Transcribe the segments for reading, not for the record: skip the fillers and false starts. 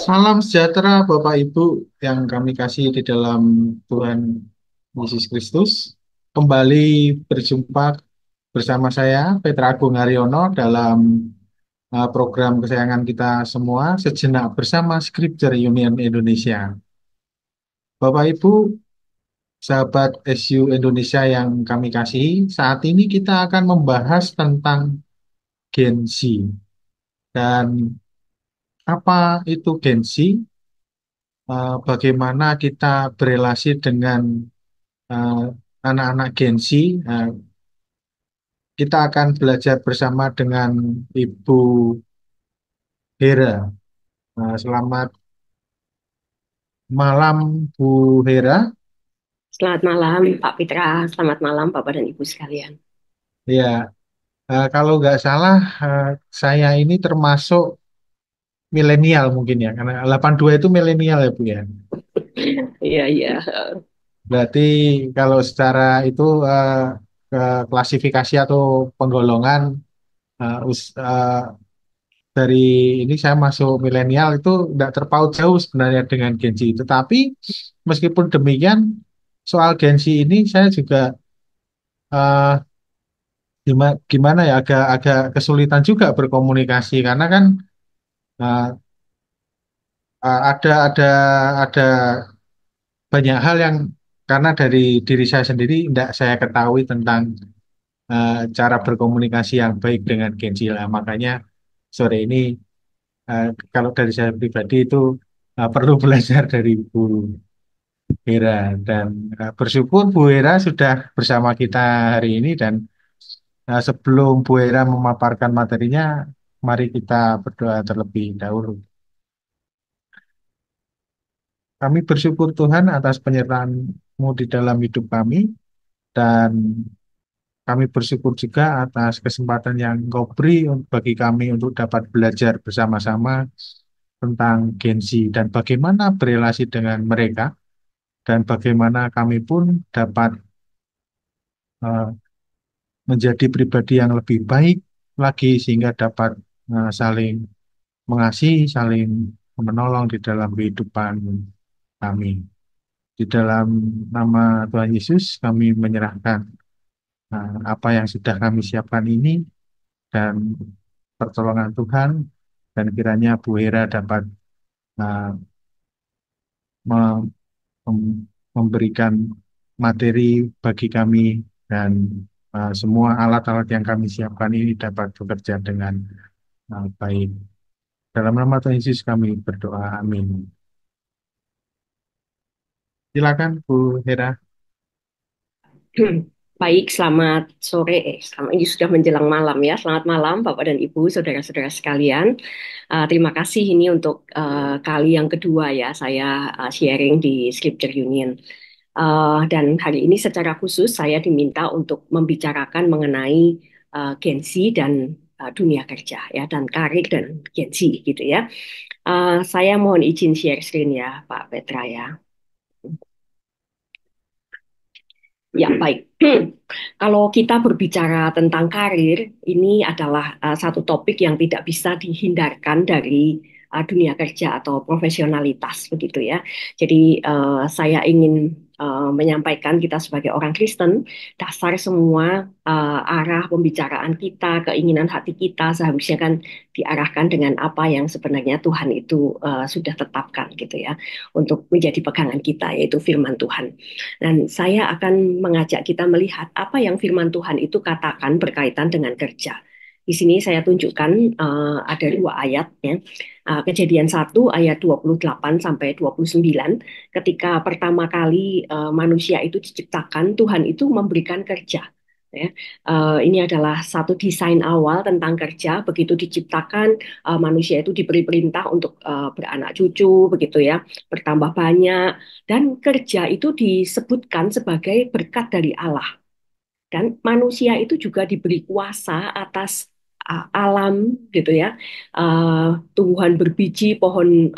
Salam sejahtera Bapak Ibu yang kami kasih di dalam Tuhan Yesus Kristus. Kembali berjumpa bersama saya Petra Agung Haryono dalam program kesayangan kita semua sejenak bersama Scripture Union Indonesia. Bapak Ibu, sahabat SU Indonesia yang kami kasih, saat ini kita akan membahas tentang Gen Z. Dan apa itu Gen Z? Bagaimana kita berelasi dengan eh, anak-anak Gen Z. Eh, kita akan belajar bersama dengan Ibu Hera. Selamat malam, Bu Hera. Selamat malam, Pak Pitra. Selamat malam, Bapak dan Ibu sekalian. Ya, kalau nggak salah, eh, saya ini termasuk milenial mungkin ya, karena 82 itu milenial ya, Bu ya. Iya, iya. Berarti kalau secara itu ke klasifikasi atau penggolongan dari ini saya masuk milenial itu tidak terpaut jauh sebenarnya dengan Gen Z itu. Tapi meskipun demikian, soal Gen Z ini saya juga eh, gimana ya agak agak kesulitan juga berkomunikasi karena kan eh, ada banyak hal yang karena dari diri saya sendiri tidak saya ketahui tentang cara berkomunikasi yang baik dengan Gen Z lah. Makanya sore ini kalau dari saya pribadi itu perlu belajar dari Bu Hera dan bersyukur Bu Hera sudah bersama kita hari ini dan sebelum Bu Hera memaparkan materinya, mari kita berdoa terlebih dahulu. Kami bersyukur Tuhan atas penyertaan-Mu di dalam hidup kami dan kami bersyukur juga atas kesempatan yang Engkau beri bagi kami untuk dapat belajar bersama-sama tentang Gen Z dan bagaimana berelasi dengan mereka dan bagaimana kami pun dapat eh, menjadi pribadi yang lebih baik lagi sehingga dapat saling mengasihi, saling menolong di dalam kehidupan kami. Di dalam nama Tuhan Yesus kami menyerahkan apa yang sudah kami siapkan ini dan pertolongan Tuhan dan kiranya Bu Hera dapat uh, me- memberikan materi bagi kami dan semua alat-alat yang kami siapkan ini dapat bekerja dengan baik. Dalam nama Tuhan Yesus kami berdoa. Amin. Silakan Bu Hera. Baik, selamat sore. Selamat ini sudah menjelang malam ya. Selamat malam, Bapak dan Ibu, saudara-saudara sekalian. Terima kasih ini untuk kali yang kedua ya saya sharing di Scripture Union. Dan hari ini secara khusus saya diminta untuk membicarakan mengenai Gen Z dan dunia kerja ya dan karir dan Gen Z gitu ya. Saya mohon izin share screen ya, Pak Petra ya. Ya, baik. Kalau kita berbicara tentang karir, ini adalah satu topik yang tidak bisa dihindarkan dari dunia kerja atau profesionalitas, begitu ya. Jadi, saya ingin menyampaikan kita sebagai orang Kristen, dasar semua arah pembicaraan kita, keinginan hati kita seharusnya kan diarahkan dengan apa yang sebenarnya Tuhan itu sudah tetapkan, gitu ya, untuk menjadi pegangan kita, yaitu firman Tuhan. Dan saya akan mengajak kita melihat apa yang firman Tuhan itu katakan berkaitan dengan kerja. Di sini saya tunjukkan ada dua ayat ya. Kejadian 1 ayat 28 sampai 29. Ketika pertama kali manusia itu diciptakan, Tuhan itu memberikan kerja. Ya. Ini adalah satu desain awal tentang kerja. Begitu diciptakan, manusia itu diberi perintah untuk beranak cucu, begitu ya, bertambah banyak, dan kerja itu disebutkan sebagai berkat dari Allah. Dan manusia itu juga diberi kuasa atas alam gitu ya. Tumbuhan berbiji, pohon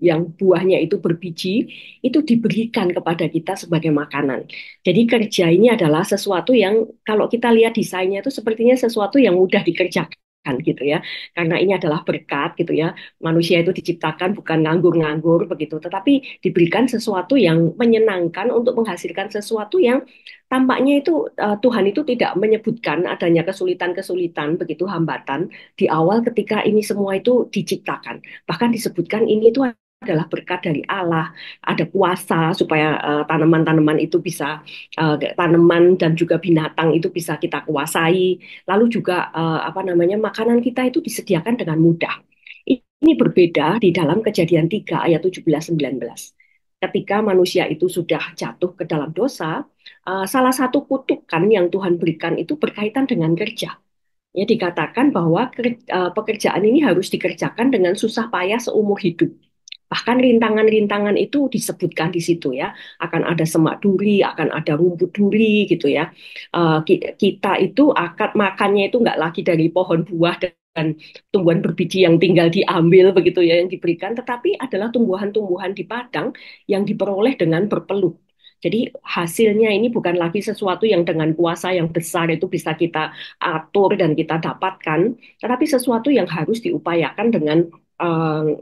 yang buahnya itu berbiji, itu diberikan kepada kita sebagai makanan. Jadi kerja ini adalah sesuatu yang kalau kita lihat desainnya itu sepertinya sesuatu yang mudah dikerjakan. gitu ya. Karena ini adalah berkat gitu ya. Manusia itu diciptakan bukan nganggur-nganggur begitu, tetapi diberikan sesuatu yang menyenangkan untuk menghasilkan sesuatu yang tampaknya itu Tuhan itu tidak menyebutkan adanya kesulitan-kesulitan begitu hambatan di awal ketika ini semua itu diciptakan. Bahkan disebutkan ini itu adalah berkat dari Allah, ada kuasa supaya tanaman-tanaman itu bisa tanaman dan juga binatang itu bisa kita kuasai. Lalu juga apa namanya makanan kita itu disediakan dengan mudah. Ini berbeda di dalam Kejadian 3 ayat 17-19. Ketika manusia itu sudah jatuh ke dalam dosa, salah satu kutukan yang Tuhan berikan itu berkaitan dengan kerja. Ya dikatakan bahwa pekerjaan ini harus dikerjakan dengan susah payah seumur hidup. Bahkan rintangan-rintangan itu disebutkan di situ ya, akan ada semak duri, akan ada rumput duri gitu ya. Kita itu akan makannya itu nggak lagi dari pohon buah dan tumbuhan berbiji yang tinggal diambil begitu ya yang diberikan, tetapi adalah tumbuhan-tumbuhan di padang yang diperoleh dengan berpeluh. Jadi hasilnya ini bukan lagi sesuatu yang dengan kuasa yang besar itu bisa kita atur dan kita dapatkan, tetapi sesuatu yang harus diupayakan dengan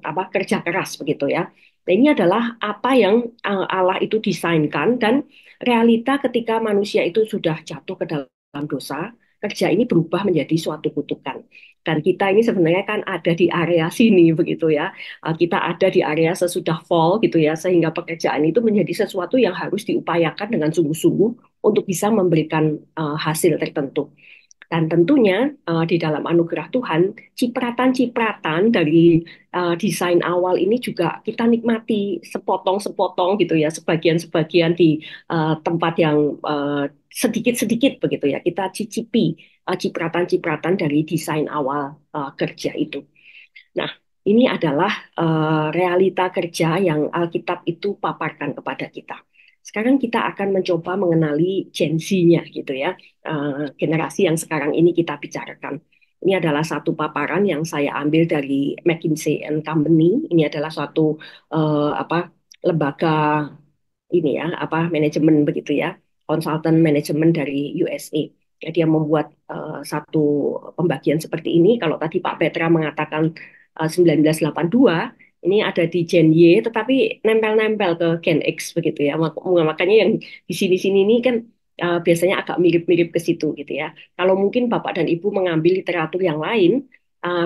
apa kerja keras begitu ya. Nah, ini adalah apa yang Allah itu desainkan dan realita ketika manusia itu sudah jatuh ke dalam dosa, kerja ini berubah menjadi suatu kutukan. Dan kita ini sebenarnya kan ada di area sini begitu ya. Kita ada di area sesudah fall gitu ya, sehingga pekerjaan itu menjadi sesuatu yang harus diupayakan dengan sungguh-sungguh untuk bisa memberikan hasil tertentu. Dan tentunya di dalam anugerah Tuhan, cipratan-cipratan dari desain awal ini juga kita nikmati sepotong-sepotong gitu ya, sebagian-sebagian di tempat yang sedikit-sedikit begitu ya. Kita cicipi cipratan-cipratan dari desain awal kerja itu. Nah, ini adalah realita kerja yang Alkitab itu paparkan kepada kita. Sekarang kita akan mencoba mengenali Gen Z-nya gitu ya, generasi yang sekarang ini kita bicarakan. Ini adalah satu paparan yang saya ambil dari McKinsey and Company. Ini adalah suatu apa lembaga ini ya, apa manajemen begitu ya, konsultan manajemen dari USA. Ya, dia membuat satu pembagian seperti ini. Kalau tadi Pak Petra mengatakan 1982, ini ada di Gen Y, tetapi nempel-nempel ke Gen X begitu ya. Makanya yang di sini-sini ini kan biasanya agak mirip-mirip ke situ gitu ya. Kalau mungkin Bapak dan Ibu mengambil literatur yang lain,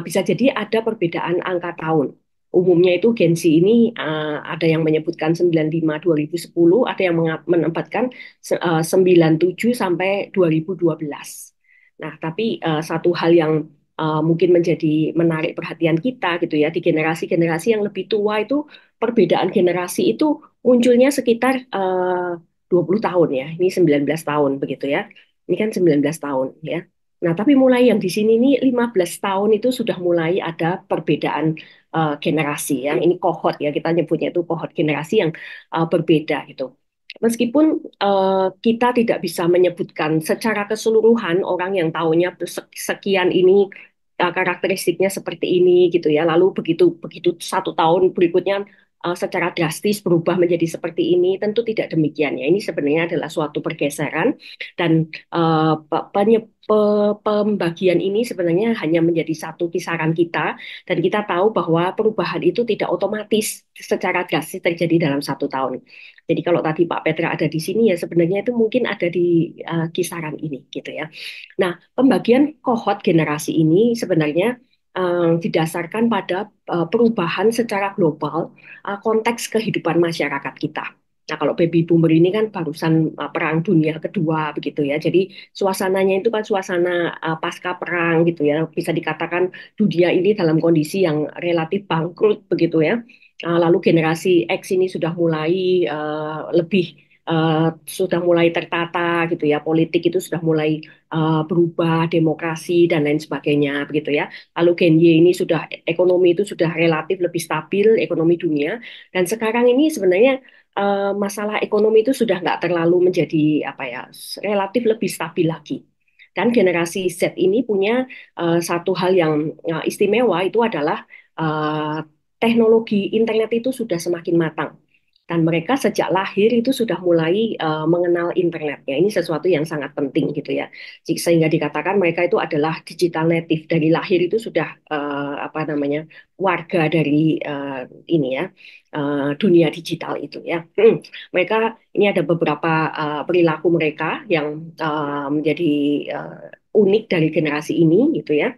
bisa jadi ada perbedaan angka tahun. Umumnya itu Gen Z ini ada yang menyebutkan 95 2010, ada yang menempatkan 97 sampai 2012. Nah, tapi satu hal yang mungkin menjadi menarik perhatian kita gitu ya, di generasi-generasi yang lebih tua itu perbedaan generasi itu munculnya sekitar 20 tahun ya. Ini 19 tahun begitu ya. Ini kan 19 tahun ya. Nah, tapi mulai yang di sini ini 15 tahun itu sudah mulai ada perbedaan generasi ya. Ini kohort ya, kita nyebutnya itu kohort generasi yang berbeda gitu. Meskipun kita tidak bisa menyebutkan secara keseluruhan orang yang tahunya sekian ini karakteristiknya seperti ini gitu ya. Lalu begitu begitu 1 tahun berikutnya secara drastis berubah menjadi seperti ini, tentu tidak demikian ya. Ini sebenarnya adalah suatu pergeseran dan pembagian ini sebenarnya hanya menjadi satu kisaran kita dan kita tahu bahwa perubahan itu tidak otomatis secara drastis terjadi dalam 1 tahun. Jadi kalau tadi Pak Petra ada di sini ya sebenarnya itu mungkin ada di kisaran ini gitu ya. Nah, pembagian kohort generasi ini sebenarnya didasarkan pada perubahan secara global konteks kehidupan masyarakat kita. Nah, kalau baby boomer ini kan barusan Perang Dunia Kedua begitu ya. Jadi suasananya itu kan suasana pasca perang gitu ya. Bisa dikatakan dunia ini dalam kondisi yang relatif bangkrut begitu ya. Lalu generasi X ini sudah mulai lebih sudah mulai tertata gitu ya. Politik itu sudah mulai berubah, demokrasi dan lain sebagainya begitu ya. Lalu Gen Y ini sudah ekonomi itu sudah relatif lebih stabil ekonomi dunia dan sekarang ini sebenarnya masalah ekonomi itu sudah nggak terlalu menjadi apa ya relatif lebih stabil lagi. Dan generasi Z ini punya satu hal yang istimewa itu adalah teknologi internet itu sudah semakin matang. Dan mereka sejak lahir itu sudah mulai mengenal internetnya. Ini sesuatu yang sangat penting gitu ya. Sehingga dikatakan mereka itu adalah digital native dari lahir itu sudah apa namanya warga dari ini ya dunia digital itu ya. Mereka ini ada beberapa perilaku mereka yang menjadi unik dari generasi ini gitu ya.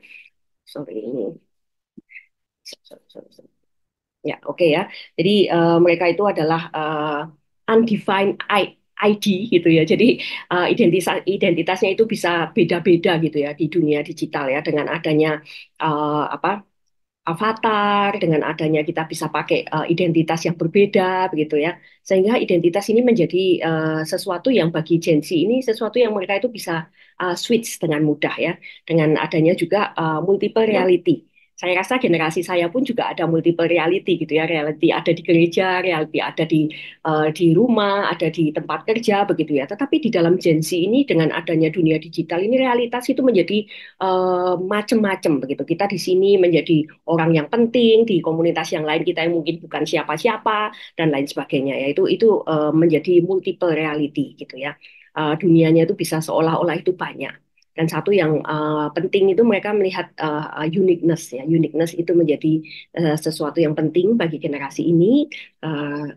Sorry ini. Sorry. Ya, oke ya. Jadi mereka itu adalah undefined ID gitu ya. Jadi identitasnya itu bisa beda-beda gitu ya di dunia digital ya dengan adanya apa avatar, dengan adanya kita bisa pakai identitas yang berbeda begitu ya. Sehingga identitas ini menjadi sesuatu yang bagi Gen Z ini sesuatu yang mereka itu bisa switch dengan mudah ya. Dengan adanya juga multiple reality. Saya rasa generasi saya pun juga ada multiple reality gitu ya, reality ada di gereja, reality ada di rumah, ada di tempat kerja begitu ya. Tetapi di dalam Gen Z ini dengan adanya dunia digital ini realitas itu menjadi macam-macam begitu. Kita di sini menjadi orang yang penting di komunitas yang lain kita yang mungkin bukan siapa-siapa dan lain sebagainya ya. Itu menjadi multiple reality gitu ya. Dunianya itu bisa seolah-olah itu banyak. Dan satu yang penting itu mereka melihat uniqueness ya. Uniqueness itu menjadi sesuatu yang penting bagi generasi ini.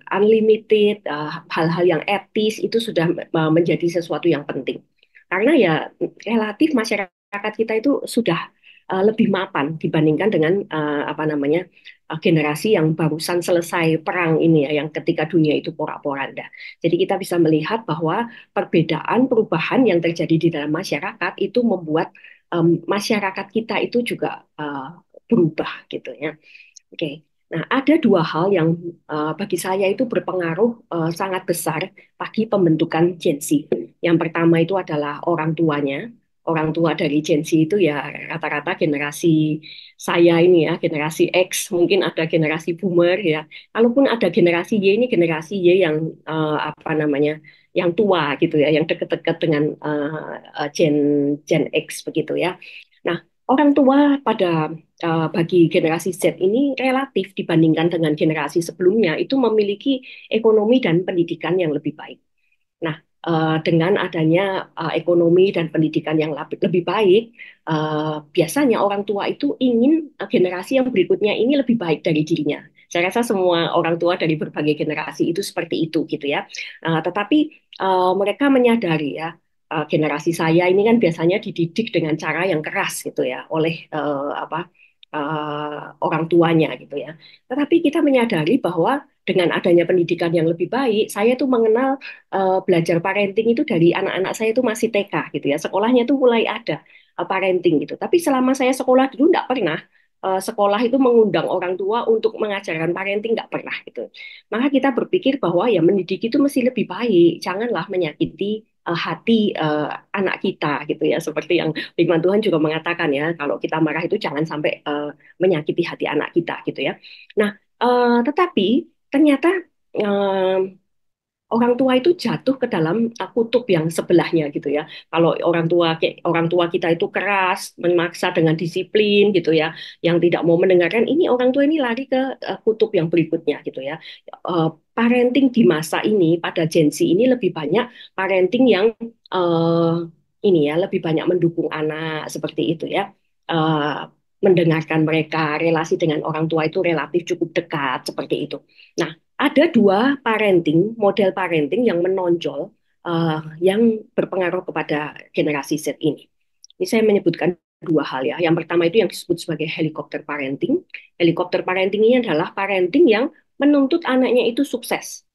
Unlimited, hal-hal yang etis itu sudah menjadi sesuatu yang penting. Karena ya relatif masyarakat kita itu sudah lebih mapan dibandingkan dengan apa namanya generasi yang barusan selesai perang ini ya, yang ketika dunia itu porak-poranda. Jadi kita bisa melihat bahwa perbedaan perubahan yang terjadi di dalam masyarakat itu membuat masyarakat kita itu juga berubah gitu ya. Oke. Nah, ada dua hal yang bagi saya itu berpengaruh sangat besar bagi pembentukan Gen Z. Yang pertama itu adalah orang tuanya. Orang tua dari Gen Z itu ya rata-rata generasi saya ini ya, generasi X, mungkin ada generasi Boomer ya. Kalaupun ada generasi Y ini generasi Y yang apa namanya, yang tua gitu ya, yang dekat-dekat dengan Gen Gen X begitu ya. Nah, orang tua pada bagi generasi Z ini relatif dibandingkan dengan generasi sebelumnya itu memiliki ekonomi dan pendidikan yang lebih baik. Nah, dengan adanya ekonomi dan pendidikan yang lebih baik, biasanya orang tua itu ingin generasi yang berikutnya ini lebih baik dari dirinya. Saya rasa semua orang tua dari berbagai generasi itu seperti itu gitu ya. Tetapi mereka menyadari ya, generasi saya ini kan biasanya dididik dengan cara yang keras gitu ya oleh apa orang tuanya gitu ya. Tetapi kita menyadari bahwa dengan adanya pendidikan yang lebih baik, saya tuh mengenal belajar parenting itu dari anak-anak saya itu masih TK gitu ya. Sekolahnya tuh mulai ada parenting gitu. Tapi selama saya sekolah dulu nggak pernah sekolah itu mengundang orang tua untuk mengajarkan parenting nggak pernah gitu. Maka kita berpikir bahwa ya mendidik itu mesti lebih baik. Janganlah menyakiti hati anak kita gitu ya. Seperti yang Firman Tuhan juga mengatakan ya, kalau kita marah itu jangan sampai menyakiti hati anak kita gitu ya. Nah, tetapi ternyata orang tua itu jatuh ke dalam kutub yang sebelahnya gitu ya. Kalau orang tua kita itu keras, memaksa dengan disiplin gitu ya, yang tidak mau mendengarkan ini orang tua ini lari ke kutub yang berikutnya gitu ya. Eh, Parenting di masa ini pada Gen Z ini lebih banyak parenting yang eh, ini ya lebih banyak mendukung anak seperti itu ya. Eh, Mendengarkan mereka, relasi dengan orang tua itu relatif cukup dekat seperti itu. Nah, ada dua model parenting yang menonjol yang berpengaruh kepada generasi Z ini. Ini saya menyebutkan dua hal ya. Yang pertama itu yang disebut sebagai helikopter parenting. Helikopter parenting ini adalah parenting yang menuntut anaknya itu sukses.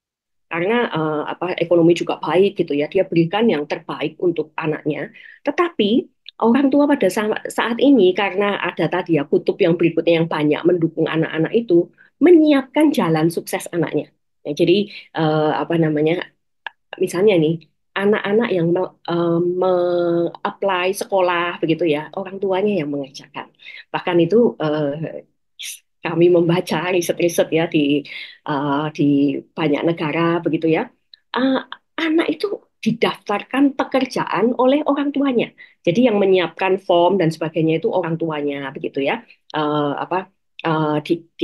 Karena apa ekonomi juga baik gitu ya. Dia berikan yang terbaik untuk anaknya. Tetapi orang tua pada saat ini karena ada tadi ya kutub yang berikutnya yang banyak mendukung anak-anak itu menyiapkan jalan sukses anaknya. Ya, jadi apa namanya misalnya nih anak-anak yang apply sekolah begitu ya orang tuanya yang mengerjakan. Bahkan itu kami membaca riset-riset ya di banyak negara begitu ya. Uh, Anak itu didaftarkan pekerjaan oleh orang tuanya. Jadi yang menyiapkan form dan sebagainya itu orang tuanya begitu ya. Apa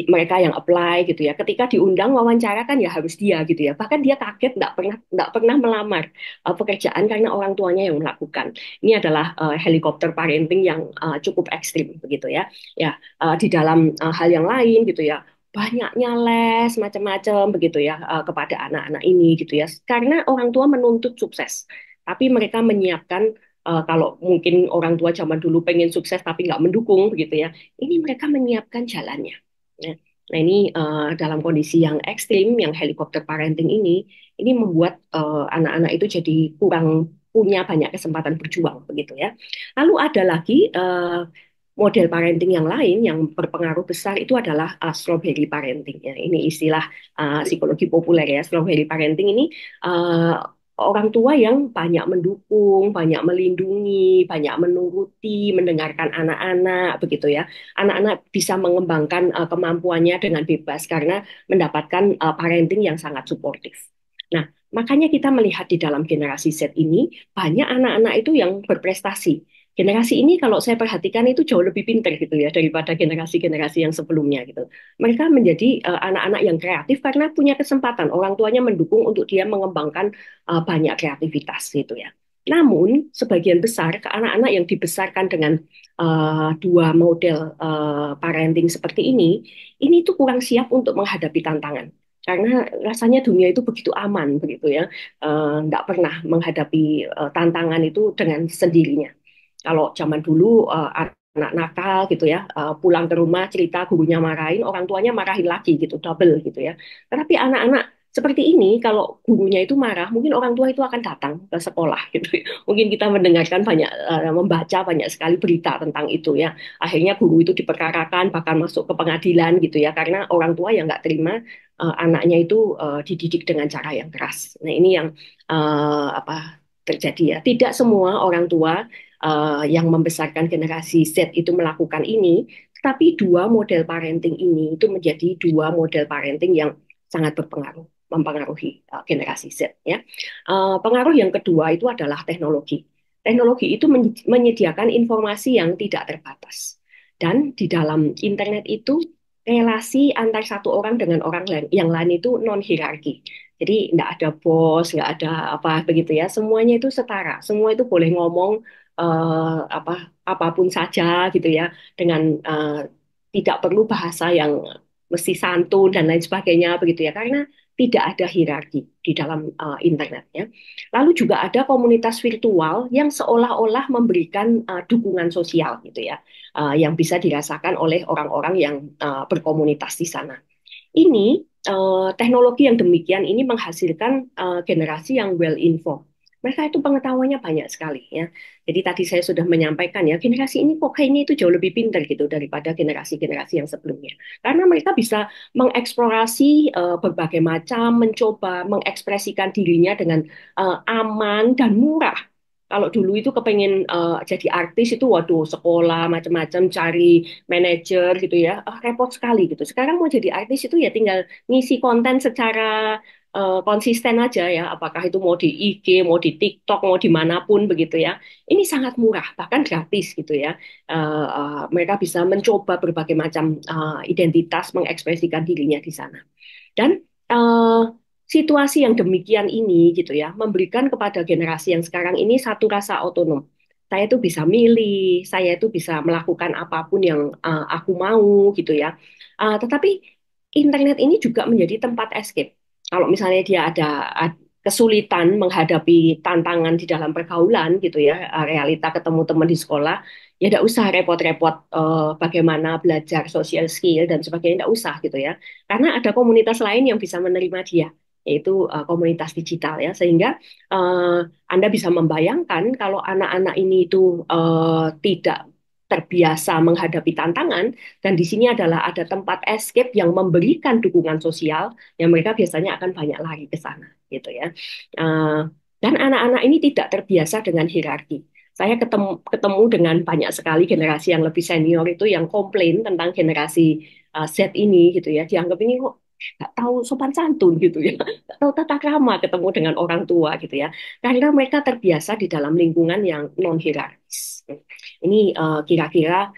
mereka yang apply gitu ya. Ketika diundang wawancara kan ya harus dia gitu ya. Bahkan dia kaget nggak pernah melamar pekerjaan karena orang tuanya yang melakukan. Ini adalah helikopter parenting yang cukup ekstrim begitu ya. Ya di dalam hal yang lain gitu ya. Banyaknya les macam-macam begitu ya kepada anak-anak ini gitu ya. Karena orang tua menuntut sukses, tapi mereka menyiapkan kalau mungkin orang tua zaman dulu pengen sukses tapi nggak mendukung begitu ya, ini mereka menyiapkan jalannya. Ya. Nah ini dalam kondisi yang ekstrim, yang helikopter parenting ini membuat anak-anak itu jadi kurang punya banyak kesempatan berjuang begitu ya. Lalu ada lagi model parenting yang lain yang berpengaruh besar itu adalah strawberry parenting. Ya. Ini istilah psikologi populer ya. Strawberry parenting ini uh, orang tua yang banyak mendukung, banyak melindungi, banyak menuruti, mendengarkan anak-anak begitu ya. Anak-anak bisa mengembangkan kemampuannya dengan bebas karena mendapatkan parenting yang sangat suportif. Nah, makanya kita melihat di dalam generasi Z ini banyak anak-anak itu yang berprestasi. Generasi ini kalau saya perhatikan itu jauh lebih pintar gitu ya daripada generasi-generasi yang sebelumnya gitu. Mereka menjadi anak-anak yang kreatif karena punya kesempatan. Orang tuanya mendukung untuk dia mengembangkan banyak kreativitas gitu ya. Namun sebagian besar ke anak-anak yang dibesarkan dengan dua model parenting seperti ini tuh kurang siap untuk menghadapi tantangan. Karena rasanya dunia itu begitu aman begitu ya, nggak pernah menghadapi tantangan itu dengan sendirinya. Kalau zaman dulu anak nakal gitu ya, pulang ke rumah cerita gurunya marahin, orang tuanya marahin lagi gitu, double gitu ya. Tetapi anak-anak seperti ini, kalau gurunya itu marah, mungkin orang tua itu akan datang ke sekolah gitu. Mungkin kita mendengarkan banyak, membaca banyak sekali berita tentang itu ya. Akhirnya guru itu diperkarakan, bahkan masuk ke pengadilan gitu ya, karena orang tua yang nggak terima anaknya itu dididik dengan cara yang keras. Nah ini yang apa terjadi ya. Tidak semua orang tua yang membesarkan generasi Z itu melakukan ini, tetapi dua model parenting ini itu menjadi dua model parenting yang sangat berpengaruh, mempengaruhi generasi Z ya. Pengaruh yang kedua itu adalah teknologi. Teknologi itu menyediakan informasi yang tidak terbatas. Dan di dalam internet itu relasi antar satu orang dengan orang lain yang lain itu non hierarki. Jadi nggak ada bos, nggak ada apa begitu ya. Semuanya itu setara. Semua itu boleh ngomong apapun saja gitu ya dengan tidak perlu bahasa yang mesti santun dan lain sebagainya begitu ya karena tidak ada hierarki di dalam internet ya. Lalu juga ada komunitas virtual yang seolah-olah memberikan dukungan sosial gitu ya yang bisa dirasakan oleh orang-orang yang berkomunitas di sana. Ini teknologi yang demikian ini menghasilkan generasi yang well informed. Mereka itu pengetahuannya banyak sekali ya. Jadi tadi saya sudah menyampaikan ya, generasi ini kok kayaknya itu jauh lebih pintar gitu daripada generasi-generasi yang sebelumnya. Karena mereka bisa mengeksplorasi berbagai macam, mencoba mengekspresikan dirinya dengan aman dan murah. Kalau dulu itu kepengen jadi artis itu waduh sekolah macam-macam cari manajer gitu ya repot sekali gitu. Sekarang mau jadi artis itu ya tinggal ngisi konten secara konsisten aja ya. Apakah itu mau di IG, mau di TikTok, mau dimanapun begitu ya. Ini sangat murah bahkan gratis gitu ya. Mereka bisa mencoba berbagai macam identitas mengekspresikan dirinya di sana. Dan situasi yang demikian ini gitu ya memberikan kepada generasi yang sekarang ini satu rasa otonom. Saya itu bisa milih, saya itu bisa melakukan apapun yang aku mau gitu ya. Tetapi internet ini juga menjadi tempat escape. Kalau misalnya dia ada kesulitan menghadapi tantangan di dalam pergaulan gitu ya, realita ketemu teman di sekolah, ya tidak usah repot-repot bagaimana belajar social skill dan sebagainya, tidak usah gitu ya. Karena ada komunitas lain yang bisa menerima dia, yaitu komunitas digital ya. Sehingga uh, Anda bisa membayangkan kalau anak-anak ini itu tidak terbiasa menghadapi tantangan dan di sini adalah ada tempat escape yang memberikan dukungan sosial yang mereka biasanya akan banyak lari ke sana gitu ya. Uh, dan anak-anak ini tidak terbiasa dengan hierarki. Saya ketemu dengan banyak sekali generasi yang lebih senior itu yang komplain tentang generasi Z ini gitu ya. Dianggap ini kok nggak tahu sopan santun gitu ya, nggak tahu tata krama ketemu dengan orang tua gitu ya, karena mereka terbiasa di dalam lingkungan yang non hierarkis. Ini kira-kira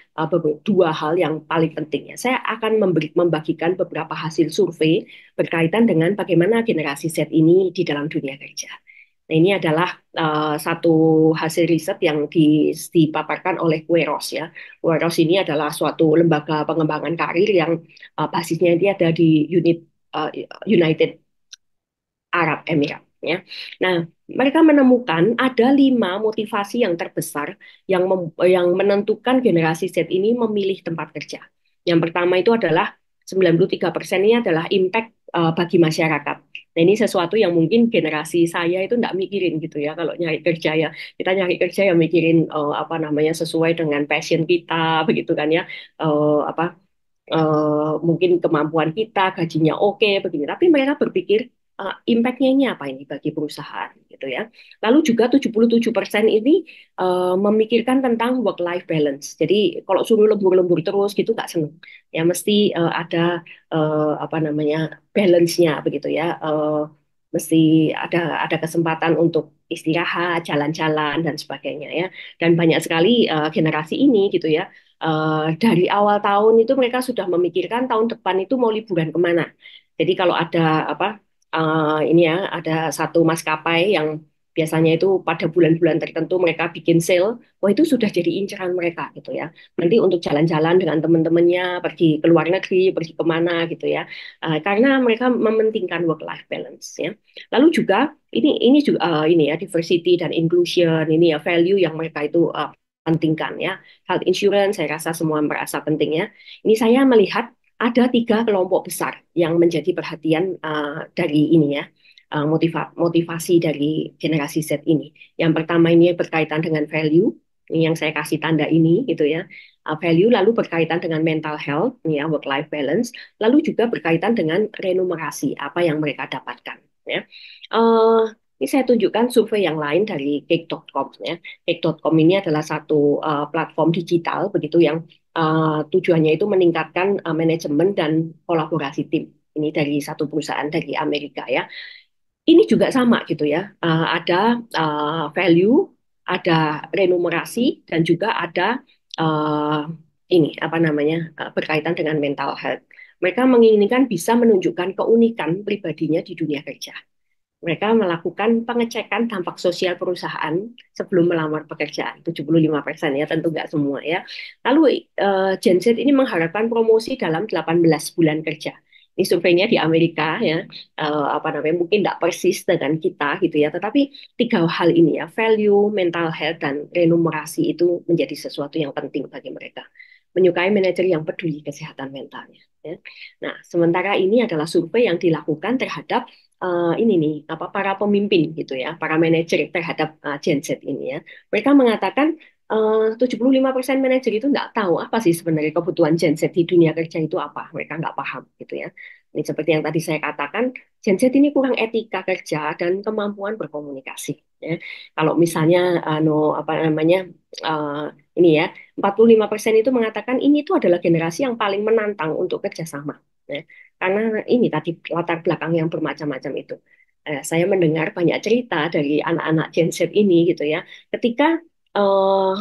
dua hal yang paling penting ya. Saya akan membagikan beberapa hasil survei berkaitan dengan bagaimana generasi Z ini di dalam dunia kerja. Nah, ini adalah satu hasil riset yang dipaparkan oleh Kueros ya. Kueros ini adalah suatu lembaga pengembangan karir yang basisnya dia ada di uh, United Arab Emirates ya. Nah, mereka menemukan ada 5 motivasi yang terbesar yang menentukan generasi Z ini memilih tempat kerja. Yang pertama itu adalah 93% ini adalah impact bagi masyarakat. Nah, ini sesuatu yang mungkin generasi saya itu enggak mikirin gitu ya kalau nyari kerja ya. Kita nyari kerja yang mikirin apa namanya sesuai dengan passion kita begitu kan ya. Apa mungkin kemampuan kita, gajinya oke, begini. Tapi mereka berpikir impact-nya ini apa ini bagi perusahaan gitu ya. Lalu juga 77% ini memikirkan tentang work-life balance. Jadi kalau suruh lembur-lembur terus gitu nggak seneng. Ya mesti ada apa namanya balance-nya begitu ya. Mesti ada kesempatan untuk istirahat, jalan-jalan dan sebagainya ya. Dan banyak sekali generasi ini gitu ya dari awal tahun itu mereka sudah memikirkan tahun depan itu mau liburan kemana. Jadi kalau ada apa ini ya ada satu maskapai yang biasanya itu pada bulan-bulan tertentu mereka bikin sale, wah itu sudah jadi incaran mereka gitu ya. Nanti untuk jalan-jalan dengan teman-temannya, pergi ke luar negeri, pergi kemana gitu ya. Karena mereka mementingkan work-life balance ya. Lalu juga ini juga ini ya diversity dan inclusion ini ya value yang mereka itu pentingkan ya. Health insurance saya rasa semua merasa penting ya. Ini saya melihat ada 3 kelompok besar yang menjadi perhatian dari ini ya motivasi dari generasi Z ini. Yang pertama ini berkaitan dengan value, ini yang saya kasih tanda ini gitu ya. Value lalu berkaitan dengan mental health, ini ya work life balance, lalu juga berkaitan dengan remunerasi apa yang mereka dapatkan. Ya. Ini saya tunjukkan survei yang lain dari Cake.com ya. Cake.com ini adalah satu platform digital begitu yang tujuannya itu meningkatkan manajemen dan kolaborasi tim. Ini dari satu perusahaan dari Amerika ya. Ini juga sama gitu ya. Ada value, ada remunerasi, dan juga ada uh, ini apa namanya berkaitan dengan mental health. Mereka menginginkan bisa menunjukkan keunikan pribadinya di dunia kerja. Mereka melakukan pengecekan dampak sosial perusahaan sebelum melamar pekerjaan, 75% ya, tentu nggak semua ya. Lalu Gen Z ini mengharapkan promosi dalam 18 bulan kerja. Ini surveinya di Amerika ya, apa namanya mungkin tidak persis dengan kita gitu ya, tetapi 3 hal ini ya, value, mental health, dan remunerasi itu menjadi sesuatu yang penting bagi mereka. Menyukai manajer yang peduli kesehatan mentalnya. Ya. Nah, sementara ini adalah survei yang dilakukan terhadap ini nih apa para pemimpin gitu ya, para manajer terhadap Gen Z ini ya. Mereka mengatakan 75% manajer itu nggak tahu apa sih sebenarnya kebutuhan Gen Z di dunia kerja itu apa. Mereka nggak paham gitu ya. Ini seperti yang tadi saya katakan, Gen Z ini kurang etika kerja dan kemampuan berkomunikasi. Ya. Kalau misalnya no apa namanya ini ya 45% itu mengatakan ini itu adalah generasi yang paling menantang untuk kerjasama. Ya. Karena ini tadi latar belakang yang bermacam-macam itu. Saya mendengar banyak cerita dari anak-anak Gen Z ini gitu ya. Ketika eh,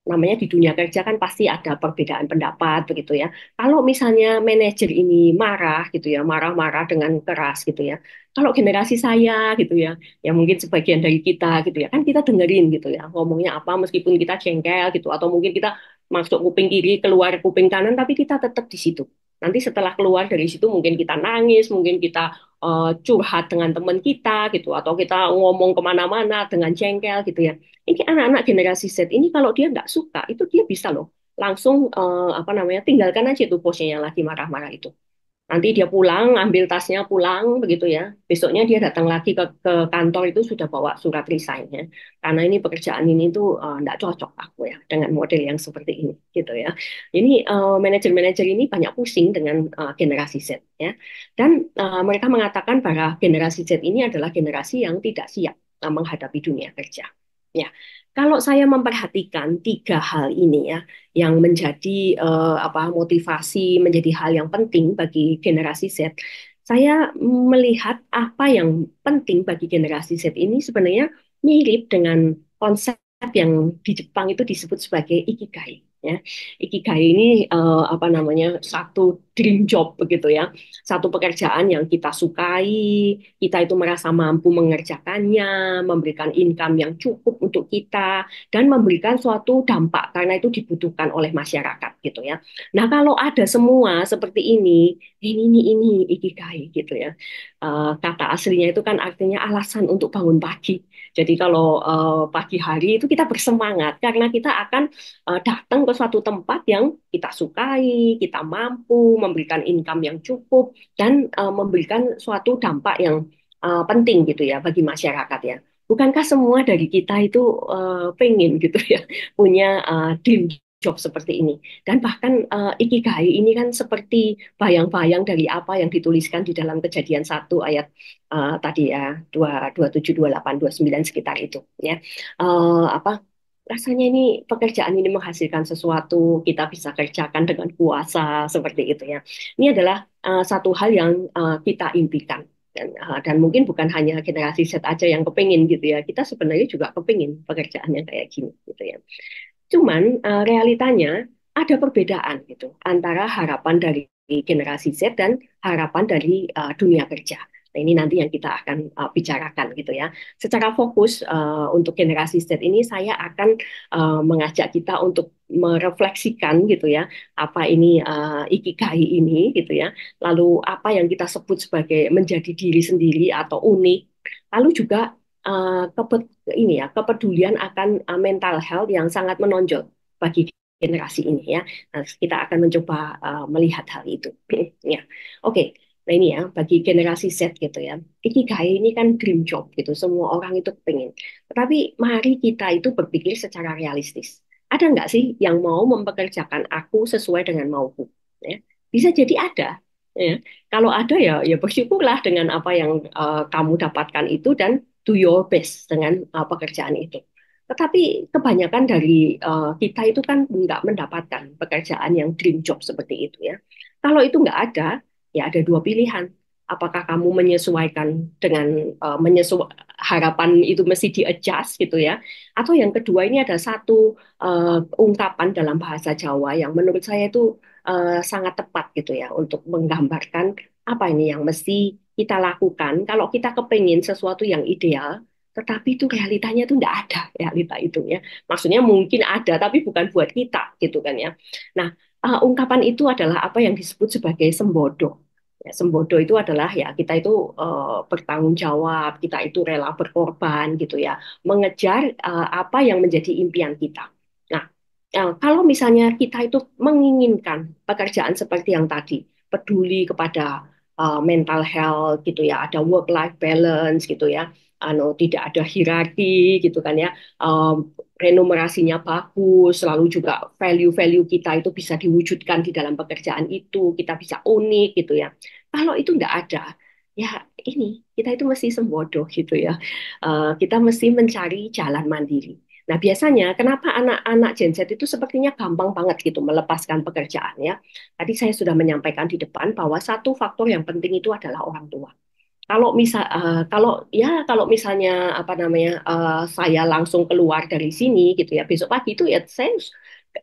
namanya di dunia kerja kan pasti ada perbedaan pendapat begitu ya. Kalau misalnya manajer ini marah gitu ya, marah-marah dengan keras gitu ya. Kalau generasi saya gitu ya, ya mungkin sebagian dari kita gitu ya, kan kita dengerin gitu ya, ngomongnya apa meskipun kita jengkel gitu, atau mungkin kita masuk kuping kiri, keluar kuping kanan, tapi kita tetap di situ. Nanti setelah keluar dari situ mungkin kita nangis, mungkin kita curhat dengan teman kita gitu, atau kita ngomong kemana-mana dengan jengkel gitu ya. Ini anak-anak generasi Z ini kalau dia nggak suka itu dia bisa loh langsung apa namanya tinggalkan aja tuh bosnya yang lagi marah-marah itu. Nanti dia pulang, ambil tasnya pulang begitu ya. Besoknya dia datang lagi ke kantor itu sudah bawa surat resign ya. Karena ini pekerjaan ini tuh nggak cocok aku ya dengan model yang seperti ini gitu ya. Ini manajer-manajer ini banyak pusing dengan generasi Z ya. Dan mereka mengatakan bahwa generasi Z ini adalah generasi yang tidak siap menghadapi dunia kerja. Ya, kalau saya memperhatikan 3 hal ini ya, yang menjadi apa motivasi menjadi hal yang penting bagi generasi Z. saya melihat apa yang penting bagi generasi Z ini sebenarnya mirip dengan konsep yang di Jepang itu disebut sebagai ikigai. Ya, ikigai ini apa namanya satu dream job begitu ya, satu pekerjaan yang kita sukai, kita itu merasa mampu mengerjakannya, memberikan income yang cukup untuk kita, dan memberikan suatu dampak karena itu dibutuhkan oleh masyarakat gitu ya. Nah kalau ada semua seperti ini ikigai gitu ya. Kata aslinya itu kan artinya alasan untuk bangun pagi. Jadi kalau pagi hari itu kita bersemangat karena kita akan datang ke suatu tempat yang kita sukai, kita mampu memberikan income yang cukup dan memberikan suatu dampak yang penting gitu ya bagi masyarakat ya. Bukankah semua dari kita itu pengen gitu ya punya dream job seperti ini? Dan bahkan ikigai ini kan seperti bayang-bayang dari apa yang dituliskan di dalam Kejadian 1 ayat tadi ya 27, 28, 29 sekitar itu ya. Apa rasanya ini pekerjaan ini menghasilkan sesuatu kita bisa kerjakan dengan kuasa seperti itu ya. Ini adalah satu hal yang kita impikan. Dan mungkin bukan hanya generasi Z aja yang kepingin gitu ya, kita sebenarnya juga kepingin pekerjaan yang kayak gini gitu ya. Cuman realitanya ada perbedaan gitu antara harapan dari generasi Z dan harapan dari dunia kerja. Nah, ini nanti yang kita akan bicarakan gitu ya. Secara fokus untuk generasi Z ini saya akan mengajak kita untuk merefleksikan gitu ya apa ini ikigai ini gitu ya. Lalu apa yang kita sebut sebagai menjadi diri sendiri atau unik. Lalu juga ini ya kepedulian akan mental health yang sangat menonjol bagi generasi ini ya. Nah, kita akan mencoba melihat hal itu. Ya, oke. Nah ini ya bagi generasi Z gitu ya. Ikigai ini kan dream job gitu. Semua orang itu pengen. Tetapi mari kita itu berpikir secara realistis. Ada nggak sih yang mau mempekerjakan aku sesuai dengan mauku? Ya, bisa jadi ada. Ya. Kalau ada ya ya bersyukurlah dengan apa yang kamu dapatkan itu dan do your best dengan pekerjaan itu. Tetapi kebanyakan dari kita itu kan nggak mendapatkan pekerjaan yang dream job seperti itu ya. Kalau itu nggak ada, ya ada dua pilihan. Apakah kamu menyesuaikan dengan harapan itu mesti di-adjust gitu ya. Atau yang kedua ini ada satu ungkapan dalam bahasa Jawa yang menurut saya itu sangat tepat gitu ya untuk menggambarkan apa ini yang mesti kita lakukan kalau kita kepingin sesuatu yang ideal, tetapi itu realitanya itu tidak ada realita itu ya. Maksudnya mungkin ada, tapi bukan buat kita gitu kan ya. Nah, ungkapan itu adalah apa yang disebut sebagai sembodo. Ya, sembodo itu adalah ya kita itu bertanggung jawab, kita itu rela berkorban gitu ya, mengejar apa yang menjadi impian kita. Nah, kalau misalnya kita itu menginginkan pekerjaan seperti yang tadi, peduli kepada mental health gitu ya, ada work life balance gitu ya, tidak ada hierarki gitu kan ya, remunerasinya bagus, lalu juga value-value kita itu bisa diwujudkan di dalam pekerjaan itu, kita bisa unik gitu ya. Kalau itu nggak ada, ya ini kita itu mesti sembodoh gitu ya. Kita mesti mencari jalan mandiri. Nah, biasanya kenapa anak-anak Gen Z itu sepertinya gampang banget gitu melepaskan pekerjaan ya. Tadi saya sudah menyampaikan di depan bahwa satu faktor yang penting itu adalah orang tua. Kalau misalnya apa namanya saya langsung keluar dari sini gitu ya besok pagi itu ya saya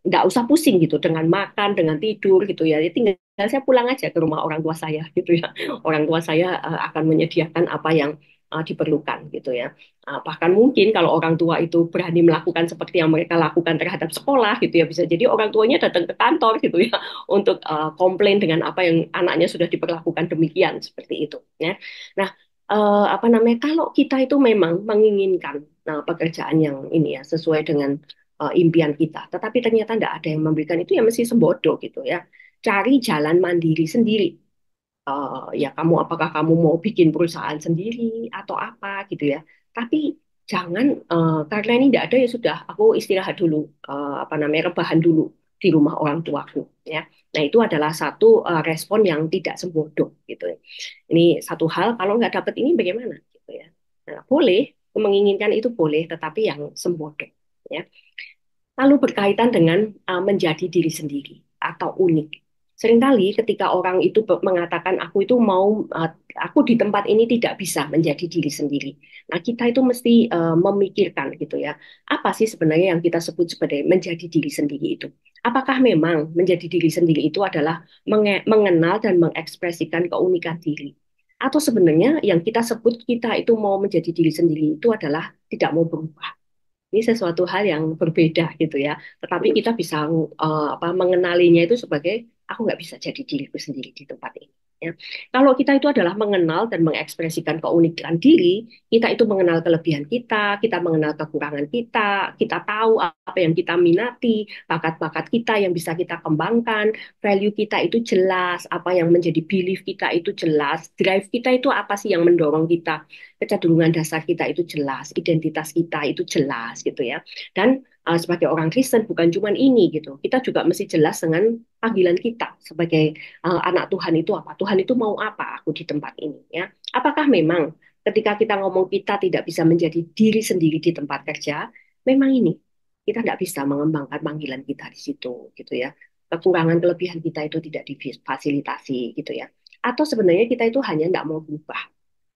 nggak usah pusing gitu dengan makan dengan tidur gitu ya. Ya tinggal saya pulang aja ke rumah orang tua saya gitu ya. Orang tua saya akan menyediakan apa yang diperlukan gitu ya. Bahkan mungkin kalau orang tua itu berani melakukan seperti yang mereka lakukan terhadap sekolah gitu ya bisa jadi orang tuanya datang ke kantor gitu ya untuk komplain dengan apa yang anaknya sudah diperlakukan demikian seperti itu ya. Nah, apa namanya? Kalau kita itu memang menginginkan pekerjaan yang ini ya sesuai dengan impian kita, tetapi ternyata tidak ada yang memberikan itu ya mesti sembodo gitu ya. Cari jalan mandiri sendiri. Ya kamu apakah kamu mau bikin perusahaan sendiri atau apa gitu ya. Tapi jangan karena ini tidak ada ya sudah aku istirahat dulu apa namanya rebahan dulu di rumah orang tuaku ya. Nah itu adalah satu respon yang tidak sebodoh gitu ya. Ini satu hal kalau nggak dapat ini bagaimana gitu ya. Nah, boleh menginginkan itu boleh tetapi yang sembodok ya. Lalu berkaitan dengan menjadi diri sendiri atau unik. Seringkali ketika orang itu mengatakan aku itu mau aku di tempat ini tidak bisa menjadi diri sendiri. Nah, kita itu mesti memikirkan gitu ya. Apa sih sebenarnya yang kita sebut sebagai menjadi diri sendiri itu? Apakah memang menjadi diri sendiri itu adalah mengenal dan mengekspresikan keunikan diri? Atau sebenarnya yang kita sebut kita itu mau menjadi diri sendiri itu adalah tidak mau berubah. Ini sesuatu hal yang berbeda gitu ya. Tetapi kita bisa mengenalinya itu sebagai aku nggak bisa jadi diriku sendiri di tempat ini. Ya. Kalau kita itu adalah mengenal dan mengekspresikan keunikan diri, kita itu mengenal kelebihan kita mengenal kekurangan kita tahu apa yang kita minati, bakat-bakat kita yang bisa kita kembangkan, value kita itu jelas, apa yang menjadi belief kita itu jelas, drive kita itu apa sih yang mendorong kita, kecenderungan dasar kita itu jelas, identitas kita itu jelas gitu ya. Dan sebagai orang Kristen bukan cuma ini gitu. Kita juga mesti jelas dengan panggilan kita sebagai anak Tuhan itu apa. Tuhan itu mau apa aku di tempat ini ya. Apakah memang ketika kita ngomong kita tidak bisa menjadi diri sendiri di tempat kerja, memang ini kita tidak bisa mengembangkan panggilan kita di situ gitu ya. Kekurangan kelebihan kita itu tidak difasilitasi gitu ya. Atau sebenarnya kita itu hanya tidak mau berubah,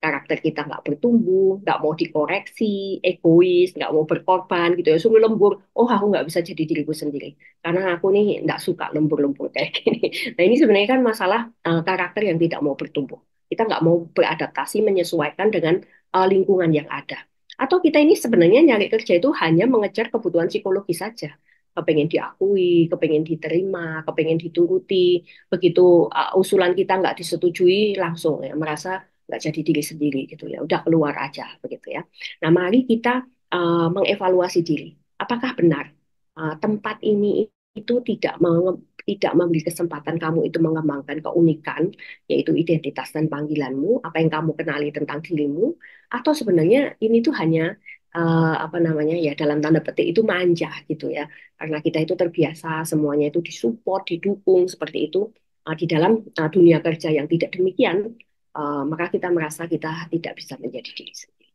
karakter kita nggak bertumbuh, nggak mau dikoreksi, egois, nggak mau berkorban gitu ya, suruh lembur, oh aku nggak bisa jadi diriku sendiri, karena aku nih nggak suka lembur-lembur kayak gini. Nah ini sebenarnya kan masalah karakter yang tidak mau bertumbuh. Kita nggak mau beradaptasi, menyesuaikan dengan lingkungan yang ada. Atau kita ini sebenarnya nyari kerja itu hanya mengejar kebutuhan psikologis saja. Kepengen diakui, kepengen diterima, kepengen dituruti. Begitu usulan kita nggak disetujui, langsung ya merasa nggak jadi diri sendiri gitu ya, udah keluar aja begitu ya. Nah, mari kita mengevaluasi diri. Apakah benar tempat ini itu tidak memberi kesempatan kamu itu mengembangkan keunikan, yaitu identitas dan panggilanmu, apa yang kamu kenali tentang dirimu, atau sebenarnya ini tuh hanya apa namanya ya dalam tanda petik itu manja gitu ya, karena kita itu terbiasa semuanya itu disupport, didukung seperti itu. Di dalam dunia kerja yang tidak demikian, maka kita merasa kita tidak bisa menjadi diri sendiri.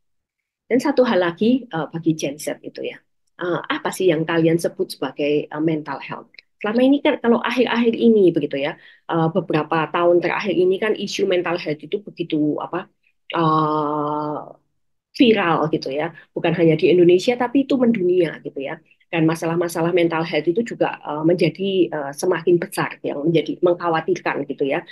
Dan satu hal lagi bagi Gen Z itu ya, apa sih yang kalian sebut sebagai mental health? Selama ini kan kalau akhir-akhir ini begitu ya, beberapa tahun terakhir ini kan isu mental health itu begitu apa uh, viral gitu ya, bukan hanya di Indonesia tapi itu mendunia gitu ya. Dan masalah-masalah mental health itu juga menjadi semakin besar, yang menjadi mengkhawatirkan gitu ya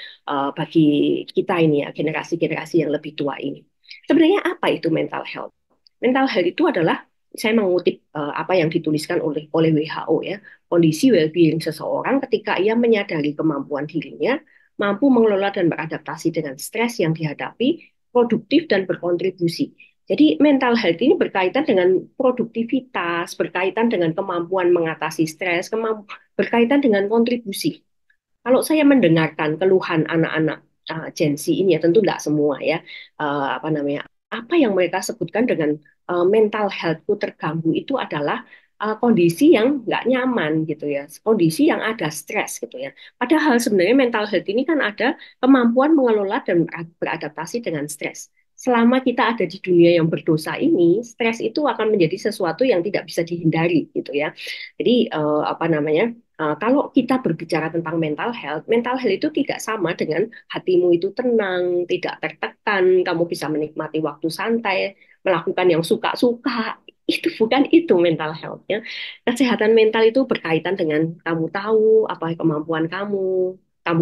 bagi kita ini ya generasi-generasi yang lebih tua ini. Sebenarnya apa itu mental health? Mental health itu adalah saya mengutip apa yang dituliskan oleh WHO ya, kondisi well-being seseorang ketika ia menyadari kemampuan dirinya, mampu mengelola dan beradaptasi dengan stres yang dihadapi, produktif dan berkontribusi. Jadi mental health ini berkaitan dengan produktivitas, berkaitan dengan kemampuan mengatasi stres, berkaitan dengan kontribusi. Kalau saya mendengarkan keluhan anak-anak Gen Z ini ya tentu tidak semua ya, apa namanya, apa yang mereka sebutkan dengan mental healthku terganggu itu adalah kondisi yang nggak nyaman gitu ya, kondisi yang ada stres gitu ya. Padahal sebenarnya mental health ini kan ada kemampuan mengelola dan beradaptasi dengan stres. Selama kita ada di dunia yang berdosa ini, stres itu akan menjadi sesuatu yang tidak bisa dihindari gitu ya. Jadi apa namanya? Kalau kita berbicara tentang mental health itu tidak sama dengan hatimu itu tenang, tidak tertekan, kamu bisa menikmati waktu santai, melakukan yang suka-suka. Itu bukan itu mental health ya. Kesehatan mental itu berkaitan dengan kamu tahu apa kemampuan kamu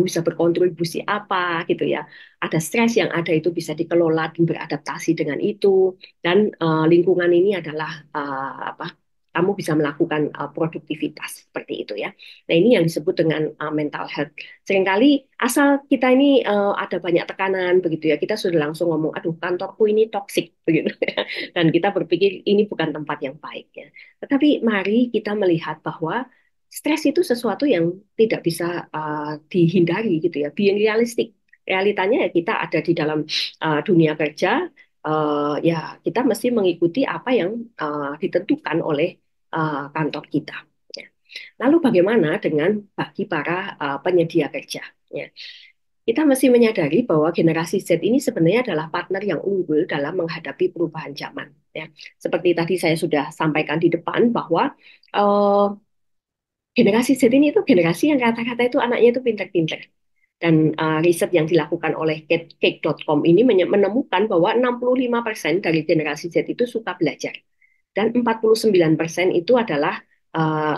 bisa berkontribusi apa gitu ya. Ada stres yang ada itu bisa dikelola dan beradaptasi dengan itu. Dan lingkungan ini adalah apa? Kamu bisa melakukan produktivitas seperti itu ya. Nah, ini yang disebut dengan mental health. Seringkali asal kita ini ada banyak tekanan begitu ya, kita sudah langsung ngomong, aduh kantorku ini toksik begitu ya. Dan kita berpikir ini bukan tempat yang baik ya. Tetapi mari kita melihat bahwa stres itu sesuatu yang tidak bisa dihindari gitu ya. Being realistic. Realitanya ya kita ada di dalam dunia kerja, ya kita mesti mengikuti apa yang ditentukan oleh kantor kita. Ya. Lalu bagaimana dengan bagi para penyedia kerja? Ya. Kita mesti menyadari bahwa generasi Z ini sebenarnya adalah partner yang unggul dalam menghadapi perubahan zaman. Ya. Seperti tadi saya sudah sampaikan di depan bahwa uh, generasi Z ini itu generasi yang rata-rata itu anaknya itu pinter-pinter. Dan riset yang dilakukan oleh Cake.com ini menemukan bahwa 65% dari generasi Z itu suka belajar. Dan 49% itu adalah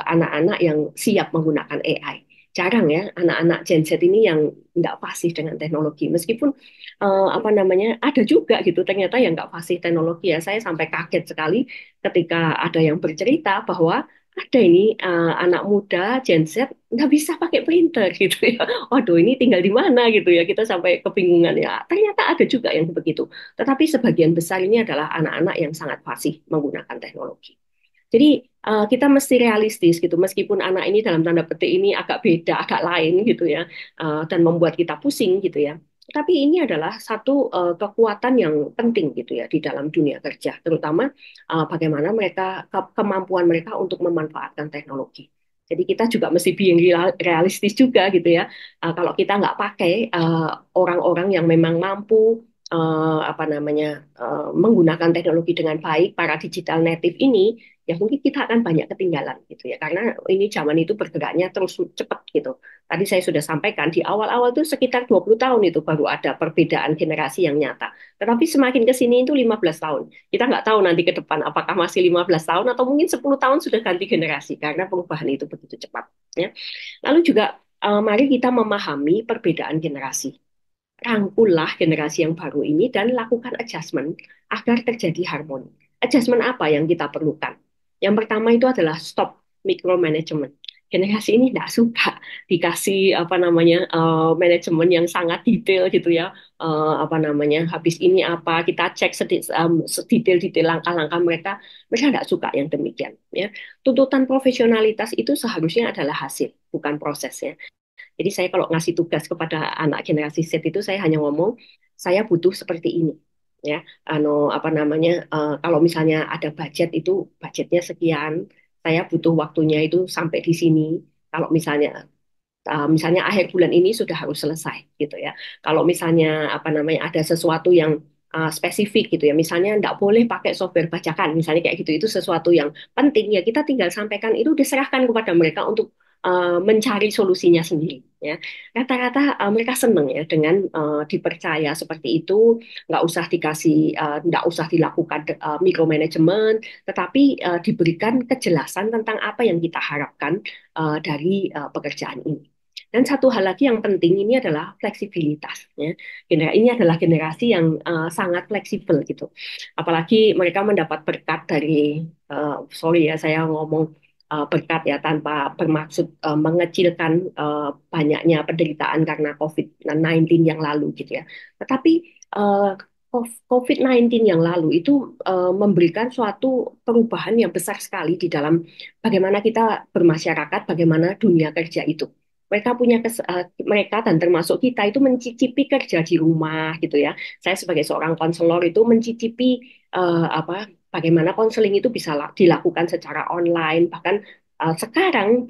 anak-anak yang siap menggunakan AI. Jarang ya anak-anak Gen Z ini yang nggak fasih dengan teknologi. Meskipun apa namanya ada juga gitu ternyata yang nggak fasih teknologi ya. Saya sampai kaget sekali ketika ada yang bercerita bahwa ada ini anak muda Gen Z nggak bisa pakai printer gitu ya. Waduh ini tinggal di mana gitu ya. Kita sampai kebingungan ya. Ternyata ada juga yang begitu. Tetapi sebagian besar ini adalah anak-anak yang sangat fasih menggunakan teknologi. Jadi kita mesti realistis gitu, meskipun anak ini dalam tanda petik ini agak beda, agak lain gitu ya, dan membuat kita pusing gitu ya. Tapi ini adalah satu kekuatan yang penting gitu ya di dalam dunia kerja, terutama bagaimana mereka kemampuan mereka untuk memanfaatkan teknologi. Jadi kita juga mesti being realistis juga gitu ya. Kalau kita nggak pakai orang-orang yang memang mampu apa namanya menggunakan teknologi dengan baik, para digital native ini ya mungkin kita akan banyak ketinggalan gitu ya karena ini zaman itu bergeraknya terus cepat gitu. Tadi saya sudah sampaikan di awal-awal itu sekitar 20 tahun itu baru ada perbedaan generasi yang nyata. Tetapi semakin ke sini itu 15 tahun. Kita nggak tahu nanti ke depan apakah masih 15 tahun atau mungkin 10 tahun sudah ganti generasi karena perubahan itu begitu cepat ya. Lalu juga mari kita memahami perbedaan generasi. Rangkullah generasi yang baru ini dan lakukan adjustment agar terjadi harmoni. Adjustment apa yang kita perlukan? Yang pertama itu adalah stop micromanagement. Generasi ini tidak suka dikasih apa namanya manajemen yang sangat detail gitu ya. Apa namanya habis ini apa kita cek sedetail-detail langkah-langkah mereka. Mereka tidak suka yang demikian. Ya, tuntutan profesionalitas itu seharusnya adalah hasil, bukan prosesnya. Jadi saya kalau ngasih tugas kepada anak generasi Z itu saya hanya ngomong saya butuh seperti ini ya. Apa namanya kalau misalnya ada budget itu budgetnya sekian, saya butuh waktunya itu sampai di sini. Kalau misalnya akhir bulan ini sudah harus selesai gitu ya. Kalau misalnya apa namanya ada sesuatu yang spesifik gitu ya, misalnya nggak boleh pakai software bajakan, misalnya kayak gitu, itu sesuatu yang penting ya kita tinggal sampaikan itu diserahkan kepada mereka untuk mencari solusinya sendiri ya. Rata-rata mereka senang ya dengan dipercaya seperti itu, nggak usah dilakukan micromanagement, tetapi diberikan kejelasan tentang apa yang kita harapkan dari pekerjaan ini. Dan satu hal lagi yang penting ini adalah fleksibilitas. Ya. Ini adalah generasi yang sangat fleksibel gitu. Apalagi mereka mendapat berkat dari, sorry ya saya ngomong berkat ya tanpa bermaksud mengecilkan banyaknya penderitaan karena COVID-19 yang lalu gitu ya. Tetapi uh, COVID-19 yang lalu itu memberikan suatu perubahan yang besar sekali di dalam bagaimana kita bermasyarakat, bagaimana dunia kerja itu mereka dan termasuk kita itu mencicipi kerja di rumah gitu ya. Saya sebagai seorang konselor itu mencicipi apa bagaimana konseling itu bisa dilakukan secara online. Bahkan sekarang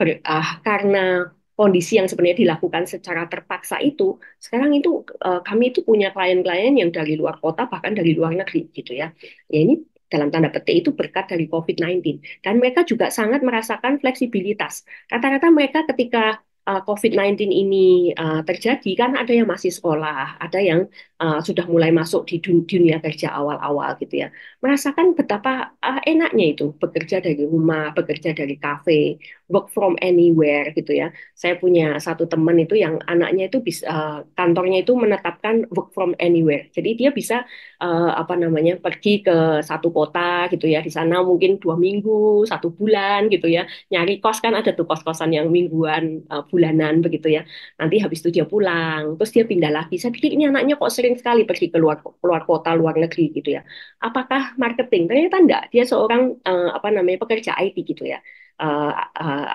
karena kondisi yang sebenarnya dilakukan secara terpaksa itu, sekarang itu kami itu punya klien-klien yang dari luar kota bahkan dari luar negeri gitu ya. Ya ini dalam tanda petik itu berkat dari COVID-19 dan mereka juga sangat merasakan fleksibilitas. Rata-rata mereka ketika COVID-19 ini terjadi kan ada yang masih sekolah, ada yang sudah mulai masuk di dunia kerja awal-awal gitu ya. Merasakan betapa enaknya itu bekerja dari rumah, bekerja dari kafe, work from anywhere gitu ya. Saya punya satu teman itu yang anaknya itu bisa kantornya itu menetapkan work from anywhere. Jadi dia bisa apa namanya pergi ke satu kota gitu ya. Di sana mungkin 2 minggu, 1 bulan gitu ya. Nyari kos kan ada tuh kos-kosan yang mingguan, bulanan begitu ya. Nanti habis itu dia pulang, terus dia pindah lagi. Saya pikir ini anaknya kok sering sekali pergi keluar kota, luar negeri gitu ya. Apakah marketing? Ternyata enggak. Dia seorang apa namanya pekerja IT gitu ya. Eh, eh,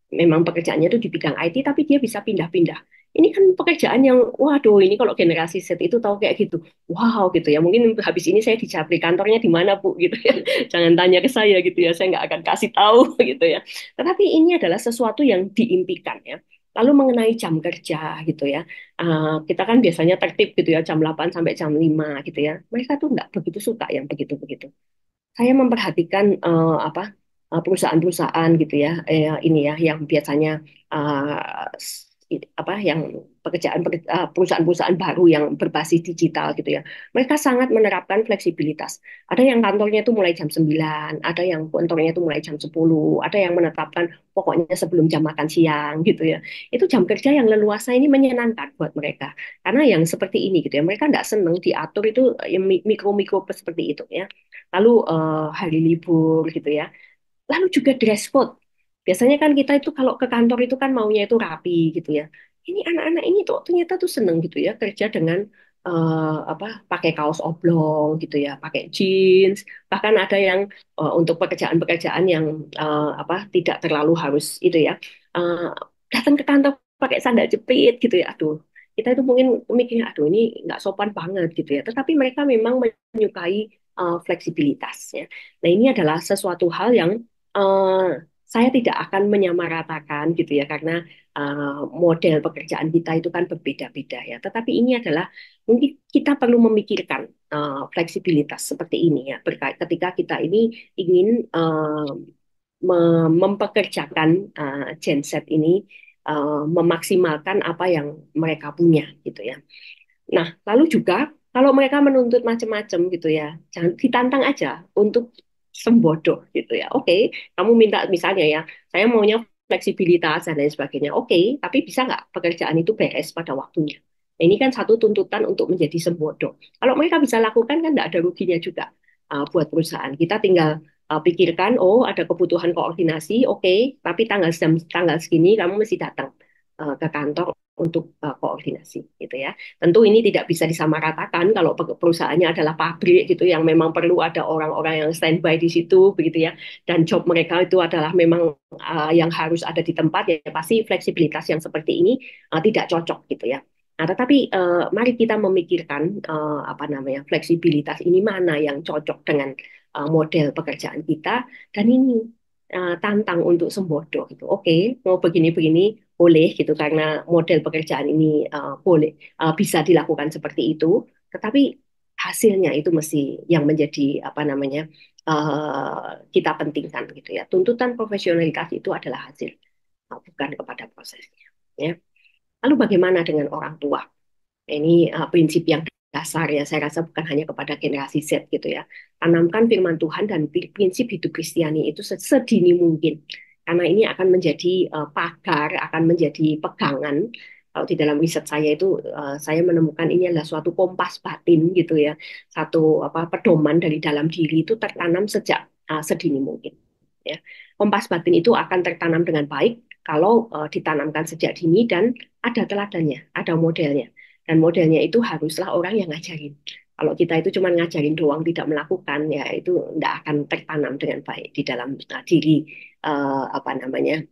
Memang pekerjaannya itu di bidang IT, tapi dia bisa pindah-pindah. Ini kan pekerjaan yang, waduh, ini kalau generasi Z itu tahu kayak gitu, wow gitu ya. Mungkin habis ini saya dijabri kantornya di mana Bu gitu ya. Jangan tanya ke saya gitu ya, saya nggak akan kasih tahu gitu ya. Tetapi ini adalah sesuatu yang diimpikan ya. Lalu mengenai jam kerja gitu ya, kita kan biasanya tertib gitu ya jam 8 sampai jam 5 gitu ya. Mereka tuh nggak begitu suka yang begitu-begitu. Saya memperhatikan apa perusahaan-perusahaan gitu ya, ini ya yang biasanya apa yang perusahaan-perusahaan baru yang berbasis digital gitu ya. Mereka sangat menerapkan fleksibilitas. Ada yang kantornya itu mulai jam 9, ada yang kantornya itu mulai jam 10, ada yang menetapkan pokoknya sebelum jam makan siang gitu ya. Itu jam kerja yang leluasa ini menyenangkan buat mereka. Karena yang seperti ini gitu ya, mereka nggak seneng diatur itu yang mikro-mikro seperti itu ya. Lalu hari libur gitu ya. Lalu juga dress code. Biasanya kan kita itu kalau ke kantor itu kan maunya itu rapi gitu ya. Ini anak-anak ini tuh ternyata tuh seneng gitu ya kerja dengan apa pakai kaos oblong gitu ya, pakai jeans. Bahkan ada yang untuk pekerjaan-pekerjaan yang apa tidak terlalu harus itu ya, eh, datang ke kantor pakai sandal jepit gitu ya. Aduh, kita itu mungkin mikirnya aduh ini nggak sopan banget gitu ya. Tetapi mereka memang menyukai fleksibilitas ya. Nah ini adalah sesuatu hal yang eh, saya tidak akan menyamaratakan gitu ya karena model pekerjaan kita itu kan berbeda-beda ya. Tetapi ini adalah mungkin kita perlu memikirkan fleksibilitas seperti ini ya ketika kita ini ingin mempekerjakan Gen Z ini memaksimalkan apa yang mereka punya gitu ya. Nah, lalu juga kalau mereka menuntut macam-macam gitu ya, jangan ditantang aja untuk sembodoh gitu ya. Oke, kamu minta misalnya ya, saya maunya fleksibilitas dan lain sebagainya. Oke, tapi bisa nggak pekerjaan itu beres pada waktunya? Nah, ini kan satu tuntutan untuk menjadi sembodoh. Kalau mereka bisa lakukan kan nggak ada ruginya juga buat perusahaan. Kita tinggal pikirkan, oh ada kebutuhan koordinasi, oke, tapi tanggal segini kamu mesti datang ke kantor untuk koordinasi gitu ya. Tentu ini tidak bisa disamaratakan kalau perusahaannya adalah pabrik gitu yang memang perlu ada orang-orang yang standby di situ begitu ya. Dan job mereka itu adalah memang yang harus ada di tempat ya pasti fleksibilitas yang seperti ini tidak cocok gitu ya. Nah, tetapi mari kita memikirkan apa namanya fleksibilitas ini mana yang cocok dengan model pekerjaan kita dan ini tantang untuk sembodo gitu. Oke, mau begini-begini boleh gitu karena model pekerjaan ini boleh bisa dilakukan seperti itu, tetapi hasilnya itu mesti yang menjadi apa namanya kita pentingkan gitu ya. Tuntutan profesionalitas itu adalah hasil, bukan kepada prosesnya. Ya. Lalu bagaimana dengan orang tua? Ini prinsip yang dasar ya, saya rasa bukan hanya kepada generasi Z gitu ya. Tanamkan firman Tuhan dan prinsip hidup Kristiani itu sedini mungkin. Karena ini akan menjadi pagar, akan menjadi pegangan. Kalau di dalam riset saya itu, saya menemukan ini adalah suatu kompas batin gitu ya. Satu apa pedoman dari dalam diri itu tertanam sejak sedini mungkin. Ya. Kompas batin itu akan tertanam dengan baik kalau ditanamkan sejak dini dan ada teladannya, ada modelnya. Dan modelnya itu haruslah orang yang ngajarin. Kalau kita itu cuma ngajarin doang, tidak melakukan, ya itu tidak akan tertanam dengan baik di dalam diri apa namanya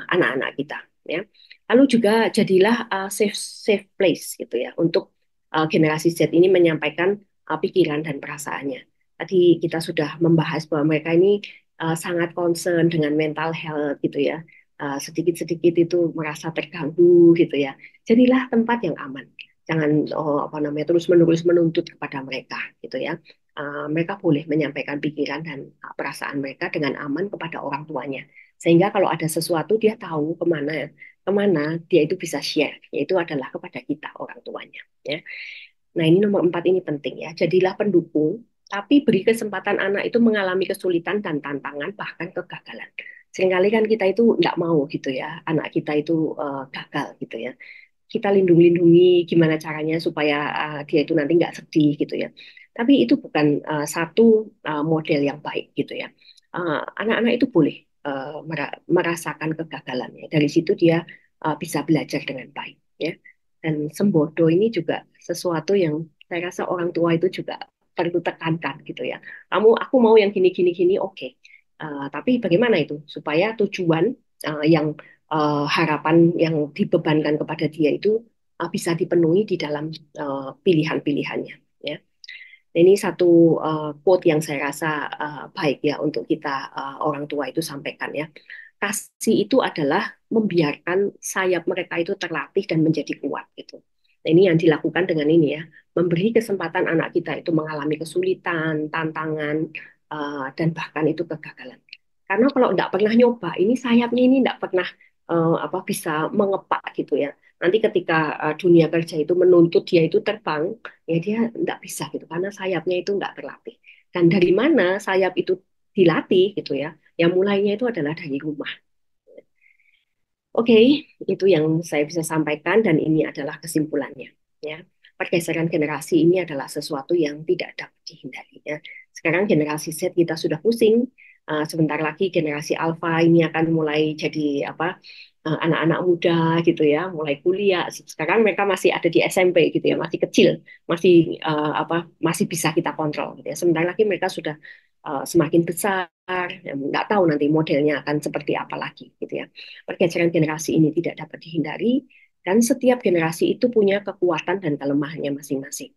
anak-anak kita. Ya. Lalu juga jadilah safe safe place gitu ya untuk generasi Z ini menyampaikan pikiran dan perasaannya. Tadi kita sudah membahas bahwa mereka ini sangat concern dengan mental health gitu ya. Sedikit-sedikit itu merasa terganggu gitu ya. Jadilah tempat yang aman, jangan apa namanya terus-menerus menuntut kepada mereka gitu ya. Mereka boleh menyampaikan pikiran dan perasaan mereka dengan aman kepada orang tuanya. Sehingga kalau ada sesuatu dia tahu kemana dia itu bisa share, yaitu adalah kepada kita orang tuanya. Ya. Nah ini nomor 4 ini penting ya. Jadilah pendukung, tapi beri kesempatan anak itu mengalami kesulitan dan tantangan bahkan kegagalan. Seringkali kan kita itu tidak mau gitu ya, anak kita itu gagal gitu ya kita lindungi gimana caranya supaya dia itu nanti nggak sedih gitu ya. Tapi itu bukan satu model yang baik gitu ya. Anak-anak itu boleh merasakan kegagalannya. Dari situ dia bisa belajar dengan baik ya. Dan sembodo ini juga sesuatu yang saya rasa orang tua itu juga perlu tekankan gitu ya. Aku mau yang gini oke. Tapi bagaimana itu supaya tujuan yang harapan yang dibebankan kepada dia itu bisa dipenuhi di dalam pilihan-pilihannya. Ya. Ini satu quote yang saya rasa baik ya untuk kita orang tua itu sampaikan ya. Kasih itu adalah membiarkan sayap mereka itu terlatih dan menjadi kuat gitu. Nah, ini yang dilakukan dengan ini ya, memberi kesempatan anak kita itu mengalami kesulitan, tantangan, dan bahkan itu kegagalan. Karena kalau nggak pernah nyoba, ini sayapnya ini nggak pernah apa bisa mengepak gitu ya. Nanti ketika dunia kerja itu menuntut dia itu terbang, ya dia nggak bisa gitu karena sayapnya itu nggak terlatih. Dan dari mana sayap itu dilatih gitu ya? Yang mulainya itu adalah dari rumah. Oke, itu yang saya bisa sampaikan dan ini adalah kesimpulannya. Ya, pergeseran generasi ini adalah sesuatu yang tidak dapat dihindari. Ya. Sekarang generasi Z kita sudah pusing. Sebentar lagi generasi Alpha ini akan mulai jadi apa? Anak-anak muda gitu ya, mulai kuliah. Sekarang mereka masih ada di SMP gitu ya, masih kecil, masih apa? Masih bisa kita kontrol. Gitu ya. Sebentar lagi mereka sudah semakin besar. Ya, nggak tahu nanti modelnya akan seperti apa lagi gitu ya. Pergeseran generasi ini tidak dapat dihindari dan setiap generasi itu punya kekuatan dan kelemahannya masing-masing.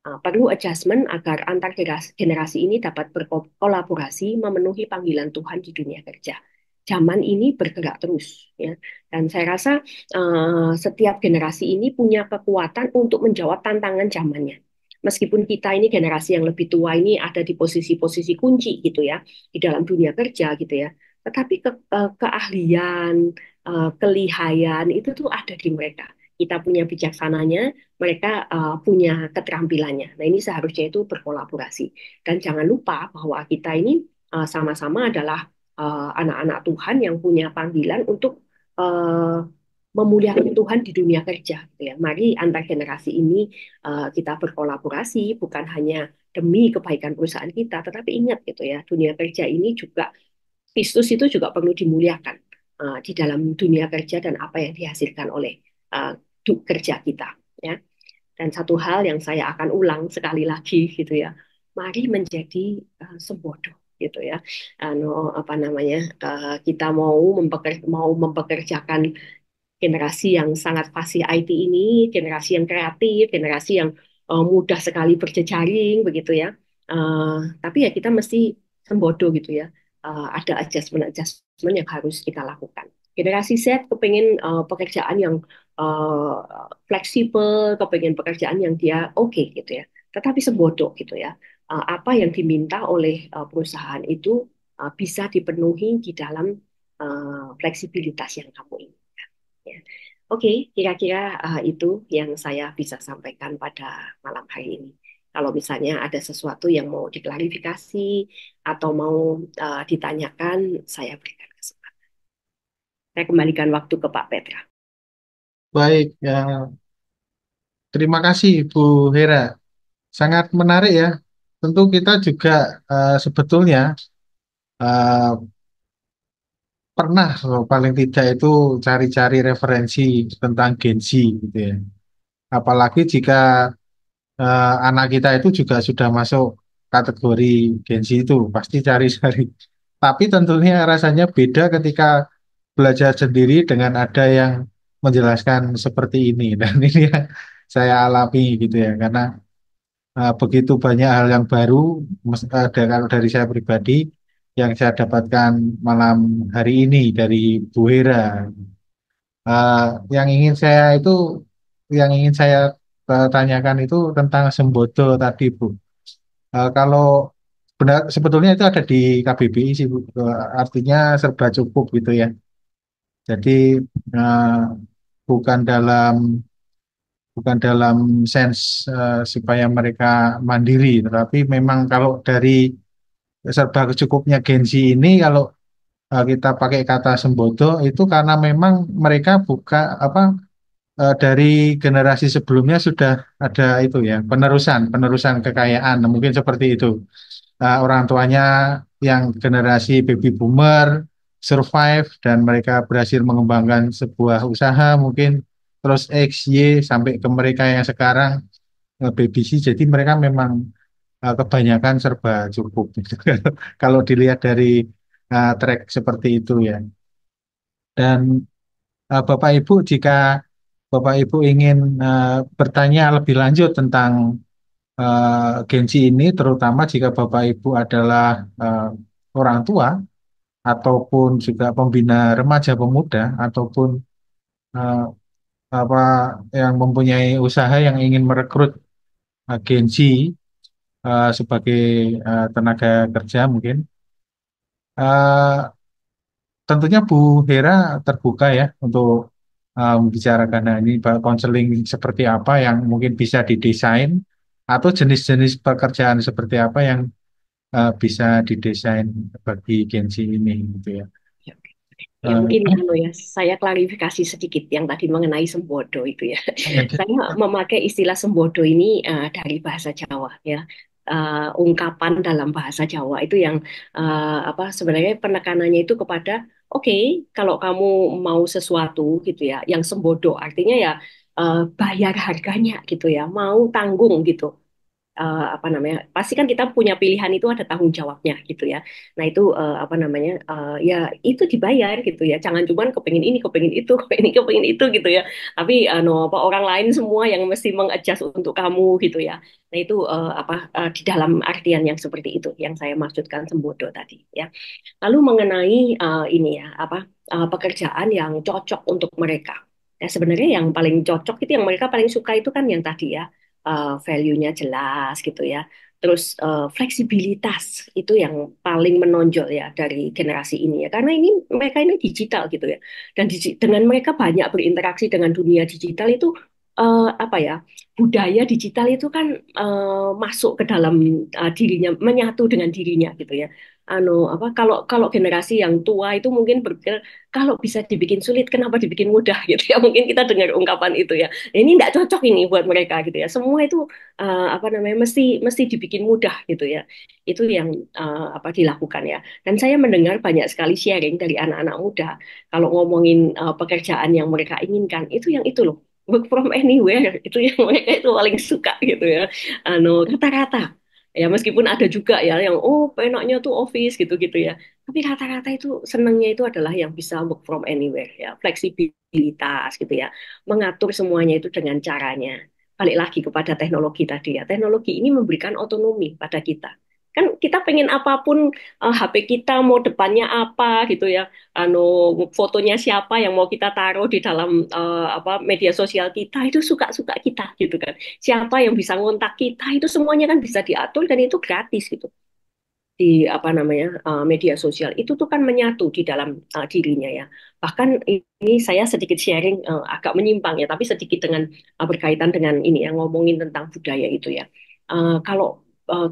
Perlu adjustment agar antar generasi ini dapat berkolaborasi memenuhi panggilan Tuhan di dunia kerja. Zaman ini bergerak terus, ya. Dan saya rasa setiap generasi ini punya kekuatan untuk menjawab tantangan zamannya. Meskipun kita ini generasi yang lebih tua ini ada di posisi-posisi kunci gitu ya di dalam dunia kerja gitu ya, tetapi keahlian, kelihayan itu tuh ada di mereka. Kita punya bijaksananya, mereka punya keterampilannya. Nah, ini seharusnya itu berkolaborasi. Dan jangan lupa bahwa kita ini sama-sama adalah anak-anak Tuhan yang punya panggilan untuk uh, memuliakan Tuhan di dunia kerja. Gitu ya. Mari antar generasi ini kita berkolaborasi, bukan hanya demi kebaikan perusahaan kita, tetapi ingat gitu ya, dunia kerja ini juga, Kristus itu juga perlu dimuliakan di dalam dunia kerja dan apa yang dihasilkan oleh uh, kerja kita. Ya. Dan satu hal yang saya akan ulang sekali lagi gitu ya, mari menjadi sembodo gitu ya. Apa namanya? Kita mau mempekerjakan generasi yang sangat fasih IT ini, generasi yang kreatif, generasi yang mudah sekali berjejaring begitu ya. Tapi ya kita mesti sembodo gitu ya. Ada adjustment-adjustment yang harus kita lakukan. Generasi Z kepengen pekerjaan yang fleksibel, kepengen pekerjaan yang dia oke gitu ya. Tetapi sembodo gitu ya. Apa yang diminta oleh perusahaan itu bisa dipenuhi di dalam fleksibilitas yang kamu inginkan. Ya. Oke, kira-kira itu yang saya bisa sampaikan pada malam hari ini. Kalau misalnya ada sesuatu yang mau diklarifikasi atau mau ditanyakan, saya berikan kesempatan. Saya kembalikan waktu ke Pak Petra. Baik, ya, terima kasih Bu Hera. Sangat menarik ya. Tentu kita juga sebetulnya eh, pernah paling tidak itu cari-cari referensi tentang Gen Z gitu ya. Apalagi jika anak kita itu juga sudah masuk kategori Gen Z itu, pasti cari-cari. Tapi tentunya rasanya beda ketika belajar sendiri dengan ada yang menjelaskan seperti ini. Dan ini yang saya alami gitu ya, karena begitu banyak hal yang baru, kalau dari saya pribadi, yang saya dapatkan malam hari ini dari Bu Hera. Eh, yang ingin saya itu, yang ingin saya tanyakan itu tentang Sembodo tadi, Bu. Kalau benar, sebetulnya itu ada di KBBI sih, Bu. Artinya serba cukup gitu ya. Jadi eh, bukan dalam bukan dalam sense supaya mereka mandiri, tetapi memang kalau dari serba cukupnya Gen Z ini, kalau kita pakai kata sembodo itu karena memang mereka buka apa dari generasi sebelumnya sudah ada itu ya, penerusan penerusan kekayaan. Nah, mungkin seperti itu. Orang tuanya yang generasi baby boomer survive dan mereka berhasil mengembangkan sebuah usaha, mungkin terus X, Y sampai ke mereka yang sekarang baby C. Jadi mereka memang kebanyakan serba cukup gitu. Kalau dilihat dari track seperti itu ya. Dan Bapak Ibu, jika Bapak Ibu ingin bertanya lebih lanjut tentang Gen Z ini, terutama jika Bapak Ibu adalah orang tua ataupun juga pembina remaja pemuda ataupun eh, apa yang mempunyai usaha yang ingin merekrut Gen Z sebagai tenaga kerja mungkin, Eh, Tentunya Bu Hera terbuka ya untuk membicarakan ini konseling seperti apa yang mungkin bisa didesain atau jenis-jenis pekerjaan seperti apa yang bisa didesain bagi Gensi ini gitu ya. Ya, oke. Ya Eh, mungkin ya saya klarifikasi sedikit yang tadi mengenai sembodo itu ya. Saya memakai istilah sembodo ini dari bahasa Jawa ya. Ungkapan dalam bahasa Jawa itu yang apa sebenarnya penekanannya itu kepada oke, kalau kamu mau sesuatu gitu ya yang sembodo artinya ya bayar harganya gitu ya, mau tanggung gitu. Apa namanya, pasti kan kita punya pilihan itu ada tanggung jawabnya gitu ya. Nah itu apa namanya, ya itu dibayar gitu ya, jangan cuman kepengin ini kepengin itu kepengin ini kepengin itu gitu ya, tapi no, apa orang lain semua yang mesti mengadjust untuk kamu gitu ya. Nah itu apa di dalam artian yang seperti itu yang saya maksudkan sembodo tadi ya. Lalu mengenai ini ya apa pekerjaan yang cocok untuk mereka. Ya, sebenarnya yang paling cocok itu yang mereka paling suka itu kan yang tadi ya value-nya jelas gitu ya. Terus fleksibilitas itu yang paling menonjol ya dari generasi ini ya. Karena ini mereka ini digital gitu ya. Dan dengan mereka banyak berinteraksi dengan dunia digital itu apa ya budaya digital itu kan masuk ke dalam dirinya, menyatu dengan dirinya gitu ya. Apa kalau kalau generasi yang tua itu mungkin berpikir kalau bisa dibikin sulit kenapa dibikin mudah gitu ya, mungkin kita dengar ungkapan itu ya. Ini tidak cocok ini buat mereka gitu ya, semua itu apa namanya mesti mesti dibikin mudah gitu ya. Itu yang apa dilakukan ya. Dan saya mendengar banyak sekali sharing dari anak-anak muda kalau ngomongin pekerjaan yang mereka inginkan itu yang itu loh, work from anywhere itu yang mereka itu paling suka gitu ya. Rata-rata ya, meskipun ada juga ya yang oh enaknya tuh office gitu-gitu ya, tapi rata-rata itu senangnya itu adalah yang bisa work from anywhere ya, fleksibilitas gitu ya, mengatur semuanya itu dengan caranya. Balik lagi kepada teknologi tadi ya, teknologi ini memberikan otonomi pada kita. Kan kita pengen apapun HP kita mau depannya apa gitu ya, anu fotonya siapa yang mau kita taruh di dalam apa media sosial kita itu suka-suka kita gitu kan. Siapa yang bisa ngontak kita itu semuanya kan bisa diatur dan itu gratis gitu di apa namanya media sosial itu tuh kan menyatu di dalam dirinya ya. Bahkan ini saya sedikit sharing agak menyimpang ya, tapi sedikit dengan berkaitan dengan ini yang ngomongin tentang budaya itu ya. Kalau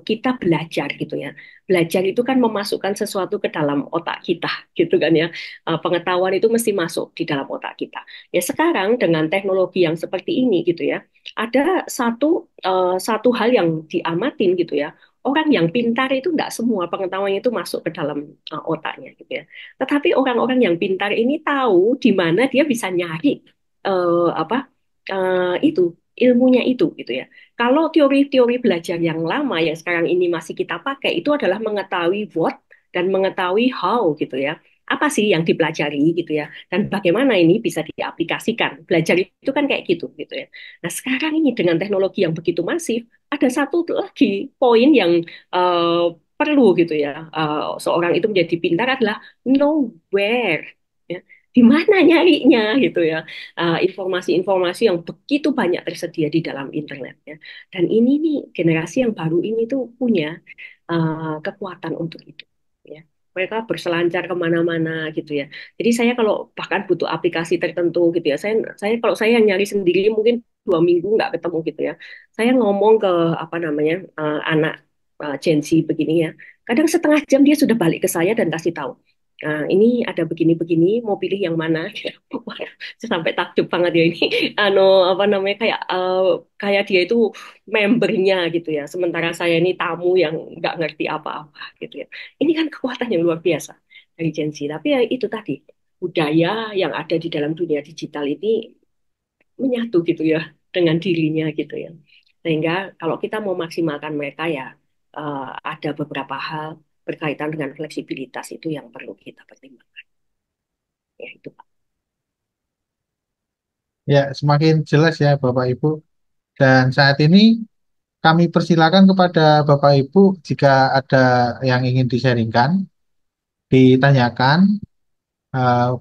kita belajar gitu ya, belajar itu kan memasukkan sesuatu ke dalam otak kita gitu kan ya. Pengetahuan itu mesti masuk di dalam otak kita. Ya sekarang dengan teknologi yang seperti ini gitu ya, ada satu hal yang diamatin gitu ya, orang yang pintar itu enggak semua pengetahuannya itu masuk ke dalam otaknya gitu ya. Tetapi orang-orang yang pintar ini tahu di mana dia bisa nyari apa itu ilmunya itu gitu ya. Kalau teori-teori belajar yang lama yang sekarang ini masih kita pakai itu adalah mengetahui what dan mengetahui how gitu ya. Apa sih yang dipelajari gitu ya, dan bagaimana ini bisa diaplikasikan. Belajar itu kan kayak gitu gitu ya. Nah, sekarang ini dengan teknologi yang begitu masif, ada satu lagi poin yang uh, perlu gitu ya. Seorang itu menjadi pintar adalah nowhere. Ya. Di mana nyarinya gitu ya. Informasi-informasi yang begitu banyak tersedia di dalam internet ya. Dan ini nih generasi yang baru ini tuh punya kekuatan untuk itu. Ya. Mereka berselancar kemana-mana gitu ya. Jadi saya kalau bahkan butuh aplikasi tertentu gitu ya, saya kalau saya yang nyari sendiri mungkin 2 minggu nggak ketemu gitu ya. Saya ngomong ke apa namanya anak Gen Z begini ya. Kadang setengah jam dia sudah balik ke saya dan kasih tahu. Nah, ini ada begini-begini, mau pilih yang mana? Saya sampai takjub banget ya ini. Apa namanya kayak dia itu membernya gitu ya. Sementara saya ini tamu yang nggak ngerti apa-apa gitu ya. Ini kan kekuatan yang luar biasa dari Gen Z. Tapi ya itu tadi budaya yang ada di dalam dunia digital ini menyatu gitu ya dengan dirinya gitu ya. Sehingga kalau kita mau maksimalkan mereka ya ada beberapa hal berkaitan dengan fleksibilitas itu yang perlu kita pertimbangkan. Ya itu Pak. Ya, semakin jelas ya Bapak Ibu. Dan saat ini kami persilakan kepada Bapak Ibu jika ada yang ingin disaringkan, ditanyakan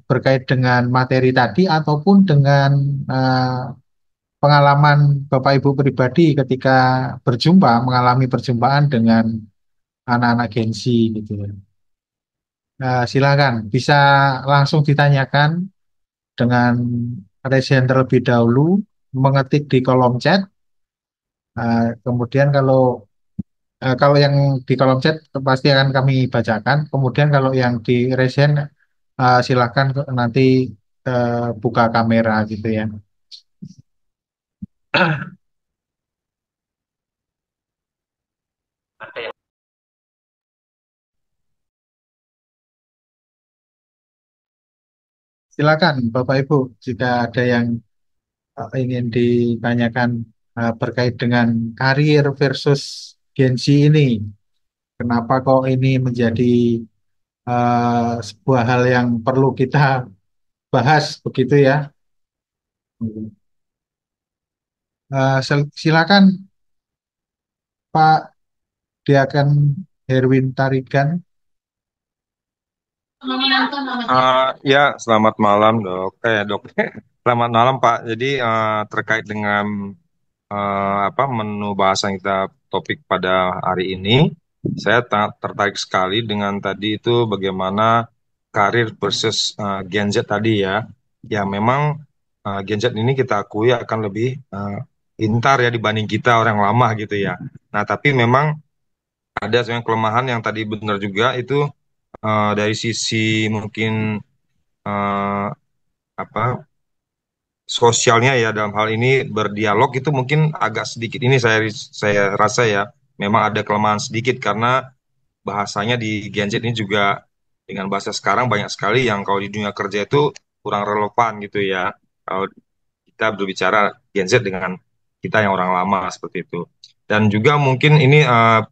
berkait dengan materi tadi ataupun dengan eh, pengalaman Bapak Ibu pribadi ketika mengalami perjumpaan dengan anak-anak Gen Z gitu ya. Silakan bisa langsung ditanyakan dengan resen terlebih dahulu, mengetik di kolom chat. Kemudian kalau yang di kolom chat pasti akan kami bacakan. Kemudian kalau yang di resen silakan nanti buka kamera gitu ya. Silakan Bapak Ibu jika ada yang ingin ditanyakan berkait dengan karir versus Gen Z ini. Kenapa kok ini menjadi sebuah hal yang perlu kita bahas begitu ya? Silakan Pak Diaken Herwin Tarigan. Ya, selamat malam dok. Dok, selamat malam Pak. Jadi terkait dengan menu bahasan kita topik pada hari ini, saya tertarik sekali dengan tadi itu bagaimana karir versus Gen Z tadi ya. Ya memang Gen Z ini kita akui akan lebih pintar ya dibanding kita orang lama gitu ya. Nah tapi memang ada sebenarnya kelemahan yang tadi benar juga itu dari sisi mungkin eh, apa sosialnya ya dalam hal ini berdialog itu mungkin agak sedikit ini saya rasa ya memang ada kelemahan sedikit karena bahasanya di Gen Z ini juga dengan bahasa sekarang banyak sekali yang kalau di dunia kerja itu kurang relevan gitu ya kalau kita berbicara Gen Z dengan kita yang orang lama seperti itu. Dan juga mungkin ini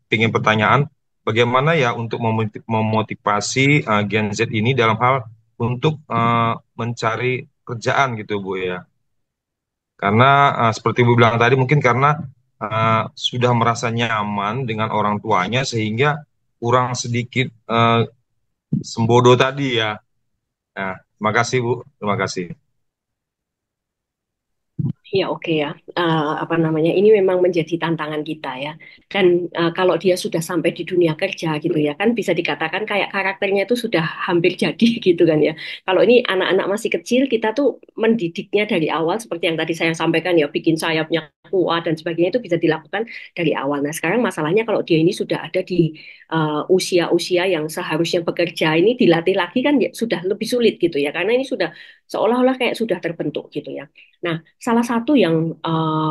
pingin pertanyaan, bagaimana ya untuk memotivasi Gen Z ini dalam hal untuk mencari kerjaan gitu Bu ya. Karena seperti Ibu bilang tadi mungkin karena sudah merasa nyaman dengan orang tuanya sehingga kurang sedikit sembodo tadi ya. Nah, terima kasih Bu, terima kasih. Ya oke ya. Apa namanya, ini memang menjadi tantangan kita ya. Kan kalau dia sudah sampai di dunia kerja gitu ya, kan bisa dikatakan kayak karakternya itu sudah hampir jadi gitu kan ya. Kalau ini anak-anak masih kecil, kita tuh mendidiknya dari awal seperti yang tadi saya sampaikan ya, bikin sayapnya kuat dan sebagainya itu bisa dilakukan dari awal. Nah sekarang masalahnya kalau dia ini sudah ada di usia-usia yang seharusnya bekerja, ini dilatih lagi kan ya, sudah lebih sulit gitu ya, karena ini sudah seolah-olah kayak sudah terbentuk gitu ya. Nah, salah satu yang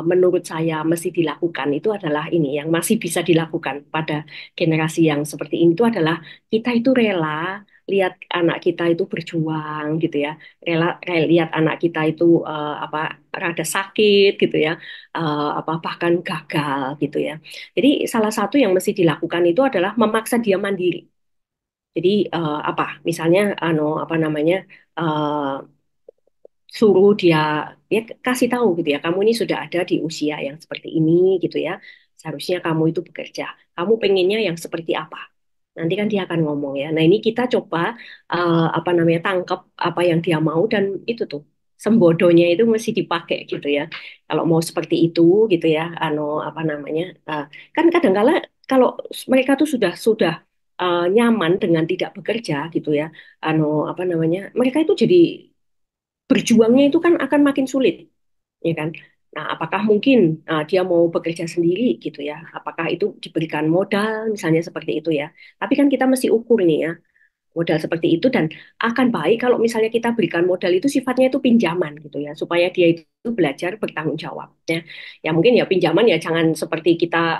menurut saya mesti dilakukan itu adalah ini, yang masih bisa dilakukan pada generasi yang seperti ini itu adalah kita itu rela lihat anak kita itu berjuang gitu ya, rela lihat anak kita itu rada sakit gitu ya, bahkan gagal gitu ya. Jadi salah satu yang mesti dilakukan itu adalah memaksa dia mandiri. Jadi misalnya apa namanya, eh, suruh dia, ya kasih tahu gitu ya, kamu ini sudah ada di usia yang seperti ini gitu ya, seharusnya kamu itu bekerja, kamu pengennya yang seperti apa, nanti kan dia akan ngomong ya. Nah ini kita coba apa namanya, tangkap apa yang dia mau, dan itu tuh sembodonya itu mesti dipakai gitu ya, kalau mau seperti itu gitu ya, apa namanya, kan kadang-kala kalau mereka tuh sudah nyaman dengan tidak bekerja gitu ya, apa namanya, mereka itu jadi berjuangnya itu kan akan makin sulit, ya kan? Nah, apakah mungkin dia mau bekerja sendiri gitu ya? Apakah itu diberikan modal misalnya seperti itu ya? Tapi kan kita mesti ukur nih ya, modal seperti itu, dan akan baik kalau misalnya kita berikan modal itu sifatnya itu pinjaman gitu ya, supaya dia itu belajar bertanggung jawab ya. Ya mungkin ya pinjaman ya jangan seperti kita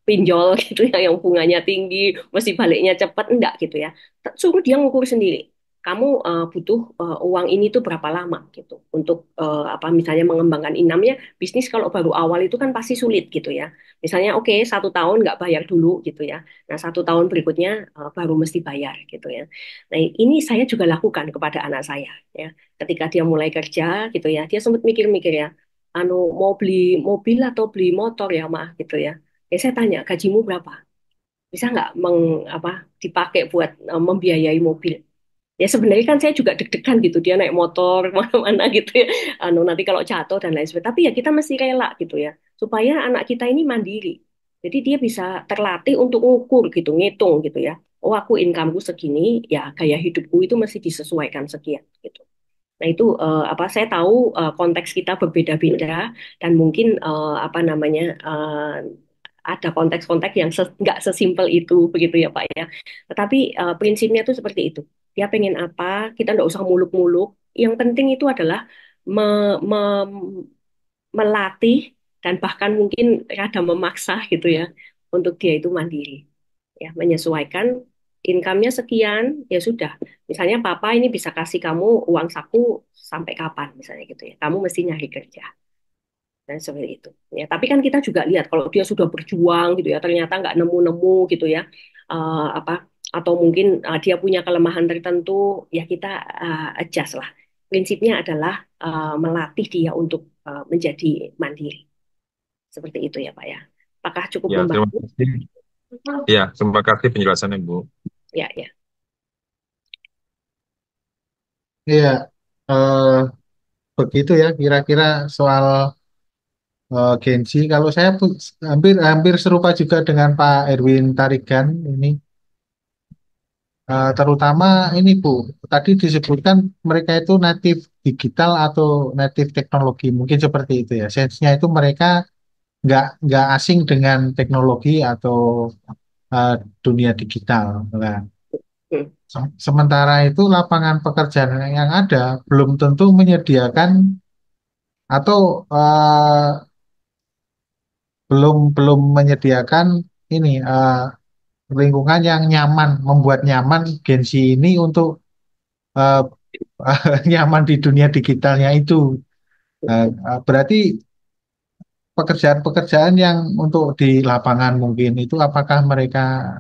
pinjol gitu ya, yang bunganya tinggi mesti baliknya cepat, enggak gitu ya. Suruh dia ngukur sendiri, kamu butuh uang ini tuh berapa lama gitu untuk misalnya mengembangkan inamnya. Bisnis kalau baru awal itu kan pasti sulit gitu ya, misalnya oke 1 tahun nggak bayar dulu gitu ya. Nah, 1 tahun berikutnya baru mesti bayar gitu ya. Nah, ini saya juga lakukan kepada anak saya ya. Ketika dia mulai kerja gitu ya, dia sempat mikir-mikir ya, mau beli mobil atau beli motor ya, mah gitu ya. Ya saya tanya, gajimu berapa? Bisa nggak dipakai buat membiayai mobil? Ya sebenarnya kan saya juga deg-degan gitu, dia naik motor kemana-mana gitu ya. Nanti kalau jatuh dan lain sebagainya. Tapi ya kita mesti rela gitu ya, supaya anak kita ini mandiri. Jadi dia bisa terlatih untuk ngukur gitu, ngitung gitu ya. oh aku incomeku segini, ya gaya hidupku itu mesti disesuaikan sekian gitu. Nah itu apa saya tahu konteks kita berbeda-beda dan mungkin apa namanya ada konteks-konteks yang nggak sesimpel itu begitu ya Pak ya. Tetapi prinsipnya itu seperti itu. Dia pengen apa, kita nggak usah muluk-muluk. Yang penting itu adalah me- me- melatih dan bahkan mungkin rada memaksa gitu ya untuk dia itu mandiri ya menyesuaikan income-nya sekian ya sudah misalnya papa ini bisa kasih kamu uang saku sampai kapan misalnya gitu ya kamu mesti nyari kerja dan seperti itu ya tapi kan kita juga lihat kalau dia sudah berjuang gitu ya ternyata nggak nemu-nemu gitu ya apa atau mungkin dia punya kelemahan tertentu ya kita adjust lah prinsipnya adalah melatih dia untuk menjadi mandiri seperti itu ya Pak ya apakah cukup Ya, terima membantu kasih. Ya, terima kasih penjelasannya, Bu. ya ya. Iya, eh, begitu ya kira-kira soal Gen Z. Kalau saya hampir hampir serupa juga dengan Pak Erwin Tarigan ini. Terutama ini Bu, tadi disebutkan mereka itu native digital atau native teknologi, mungkin seperti itu ya. Sense-nya itu mereka nggak asing dengan teknologi atau eh, dunia digital. Nah, Hmm, sementara itu lapangan pekerjaan yang ada belum tentu menyediakan atau belum belum menyediakan ini lingkungan yang nyaman, membuat nyaman Gen Z ini untuk eh, nyaman di dunia digitalnya itu. Berarti pekerjaan-pekerjaan yang untuk di lapangan mungkin itu apakah mereka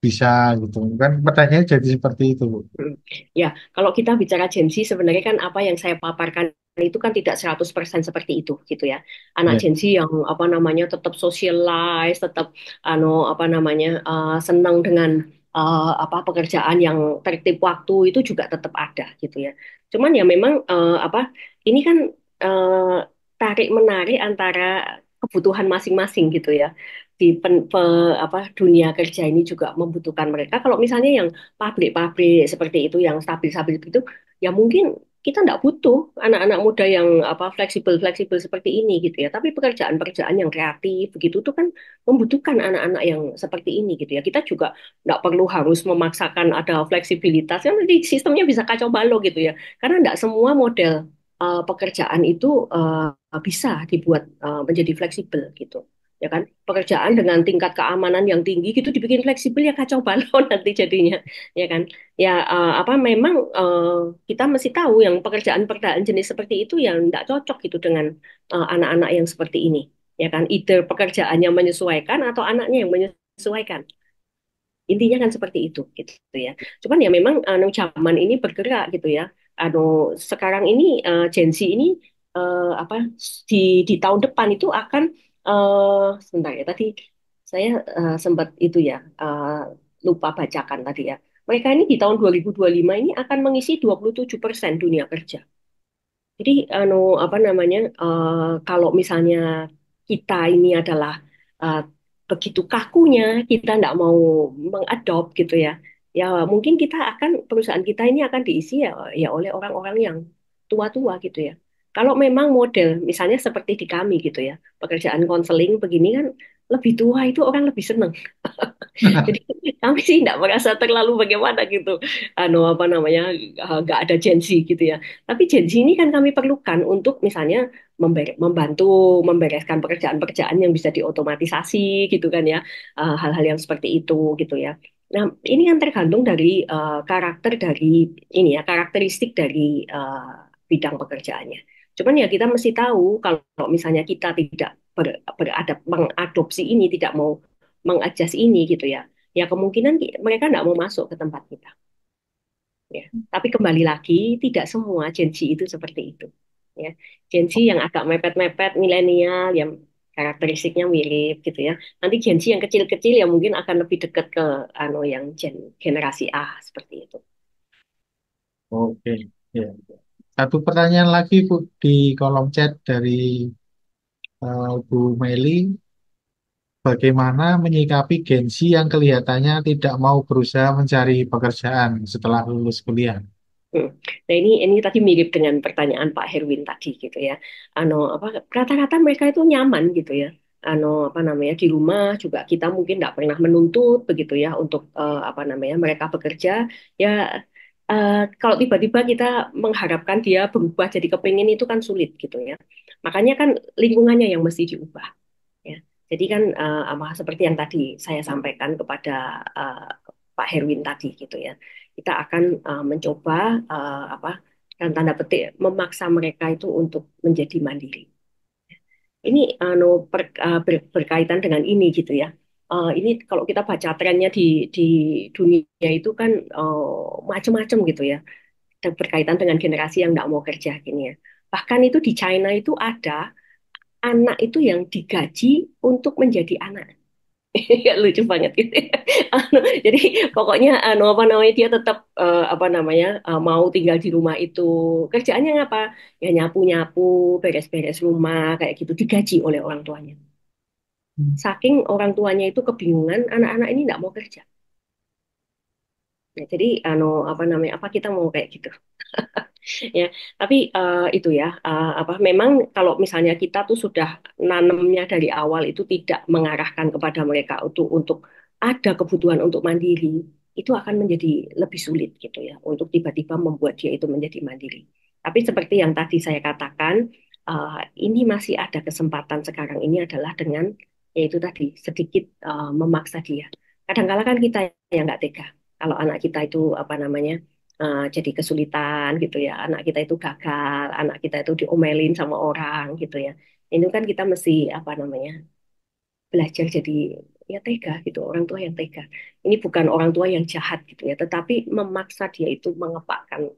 bisa gitu? Kan pertanyaannya jadi seperti itu, Bu. hmm. Ya, kalau kita bicara Gen Z sebenarnya kan apa yang saya paparkan itu kan tidak 100% seperti itu gitu ya. Anak Ya. Gen Z yang apa namanya tetap socialize, tetap apa namanya senang dengan apa pekerjaan yang tertib waktu itu juga tetap ada gitu ya. Cuman ya memang apa ini kan tarik menarik antara kebutuhan masing-masing gitu ya. Di apa dunia kerja ini juga membutuhkan mereka. Kalau misalnya yang pabrik-pabrik seperti itu yang stabil-stabil itu ya mungkin kita nggak butuh anak-anak muda yang apa fleksibel-fleksibel seperti ini gitu ya. Tapi pekerjaan-pekerjaan yang kreatif begitu tuh kan membutuhkan anak-anak yang seperti ini gitu ya. Kita juga nggak perlu harus memaksakan ada fleksibilitas yang nanti sistemnya bisa kacau balau gitu ya. Karena nggak semua model pekerjaan itu bisa dibuat menjadi fleksibel gitu ya kan pekerjaan dengan tingkat keamanan yang tinggi gitu dibikin fleksibel ya kacau balau nanti jadinya ya kan ya apa memang kita mesti tahu yang pekerjaan-pekerjaan jenis seperti itu yang tidak cocok gitu dengan anak-anak yang seperti ini ya kan either pekerjaannya menyesuaikan atau anaknya yang menyesuaikan intinya kan seperti itu gitu ya cuman ya memang zaman ini bergerak gitu ya anu sekarang ini Gen Z ini apa di tahun depan itu akan sebentar ya tadi saya sempat itu ya lupa bacakan tadi ya mereka ini di tahun 2025 ini akan mengisi 27% dunia kerja jadi apa namanya kalau misalnya kita ini adalah uh, begitu kakunya kita tidak mau mengadop gitu ya, ya mungkin kita akan perusahaan kita ini akan diisi ya, ya oleh orang-orang yang tua-tua gitu ya. Kalau memang model misalnya seperti di kami gitu ya, pekerjaan konseling begini kan lebih tua itu orang lebih seneng. Jadi kami sih tidak merasa terlalu bagaimana gitu, apa namanya, nggak ada Gen Z gitu ya. Tapi Gen Z ini kan kami perlukan untuk misalnya membantu membereskan pekerjaan-pekerjaan yang bisa diotomatisasi gitu kan ya, hal-hal yang seperti itu gitu ya. Nah, ini kan tergantung dari karakter dari ini ya, karakteristik dari bidang pekerjaannya. Cuman ya kita mesti tahu kalau misalnya kita tidak mengadopsi ini, tidak mau mengadjust ini gitu ya, ya kemungkinan mereka nggak mau masuk ke tempat kita. Ya. Tapi kembali lagi, tidak semua Gen Z itu seperti itu. Ya. Gen Z yang agak mepet-mepet, milenial, yang karakteristiknya mirip gitu ya. Nanti Gen Z yang kecil-kecil ya mungkin akan lebih dekat ke yang generasi A seperti itu. Oke. Ya. Satu pertanyaan lagi Bu di kolom chat dari Bu Meli. bagaimana menyikapi Gen Z yang kelihatannya tidak mau berusaha mencari pekerjaan setelah lulus kuliah. Hmm. Nah ini tadi mirip dengan pertanyaan Pak Herwin tadi gitu ya. Apa rata-rata mereka itu nyaman gitu ya. Apa namanya di rumah juga kita mungkin tidak pernah menuntut begitu ya untuk apa namanya mereka bekerja ya. Kalau tiba-tiba kita mengharapkan dia berubah jadi kepingin itu kan sulit gitu ya. Makanya kan lingkungannya yang mesti diubah ya. Jadi kan seperti yang tadi saya sampaikan kepada eh, Pak Herwin tadi gitu ya. Kita akan mencoba apa dan tanda petik memaksa mereka itu untuk menjadi mandiri. Ini berkaitan dengan ini gitu ya. Ini kalau kita baca trennya di dunia itu kan macam-macam gitu ya. Dan berkaitan dengan generasi yang tidak mau kerja gini ya. Bahkan itu di China itu ada anak itu yang digaji untuk menjadi anak. Ya, lucu banget gitu. Jadi pokoknya apa namanya dia tetap apa namanya mau tinggal di rumah itu. Kerjaannya ngapa? Ya nyapu-nyapu, beres-beres rumah kayak gitu digaji oleh orang tuanya. Saking orang tuanya itu kebingungan anak-anak ini nggak mau kerja. Ya, jadi apa namanya apa kita mau kayak gitu. Ya, tapi itu ya apa memang kalau misalnya kita tuh sudah nanamnya dari awal itu tidak mengarahkan kepada mereka untuk ada kebutuhan untuk mandiri, itu akan menjadi lebih sulit gitu ya untuk tiba-tiba membuat dia itu menjadi mandiri. Tapi seperti yang tadi saya katakan, ini masih ada kesempatan sekarang ini adalah dengan yaitu tadi sedikit memaksa dia. Kadang-kala kan kita yang nggak tega kalau anak kita itu apa namanya jadi kesulitan gitu ya. Anak kita itu gagal, anak kita itu diomelin sama orang gitu ya. Ini kan kita mesti apa namanya belajar jadi ya tega gitu, orang tua yang tega. Ini bukan orang tua yang jahat gitu ya, tetapi memaksa dia itu mengepakkan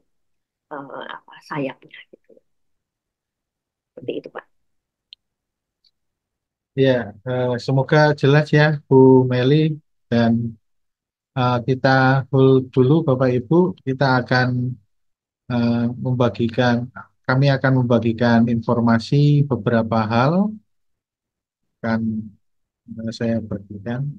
apa sayapnya gitu. Seperti itu, Pak. Ya, semoga jelas ya Bu Meli dan kita hold dulu Bapak Ibu, kita akan membagikan, kami akan membagikan informasi beberapa hal kan saya bagikan.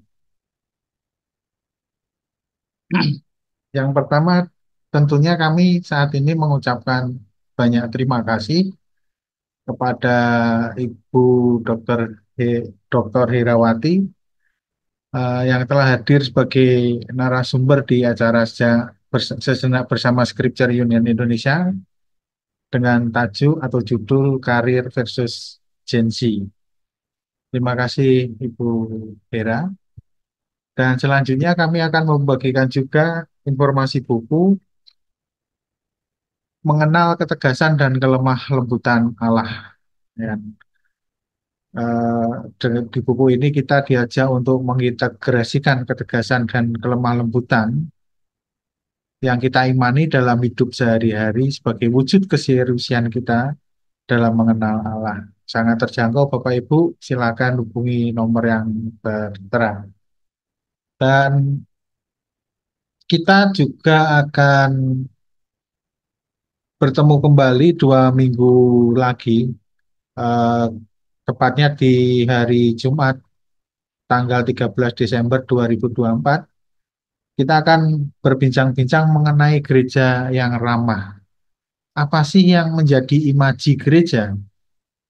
Yang pertama, tentunya kami saat ini mengucapkan banyak terima kasih kepada Ibu Dr. Dr. Herawati yang telah hadir sebagai narasumber di acara Sejenak Bersama Scripture Union Indonesia dengan tajuk atau judul Karir versus Gen Z. Terima kasih Ibu Hera. Dan selanjutnya kami akan membagikan juga informasi buku mengenal ketegasan dan kelemah lembutan Allah. Ya. Di buku ini kita diajak untuk mengintegrasikan ketegasan dan kelemah lembutan yang kita imani dalam hidup sehari-hari sebagai wujud keseriusan kita dalam mengenal Allah. Sangat terjangkau Bapak Ibu, silakan hubungi nomor yang tertera. Dan kita juga akan bertemu kembali 2 minggu lagi, eh, tepatnya di hari Jumat, tanggal 13 Desember 2024. Kita akan berbincang-bincang mengenai gereja yang ramah. Apa sih yang menjadi imaji gereja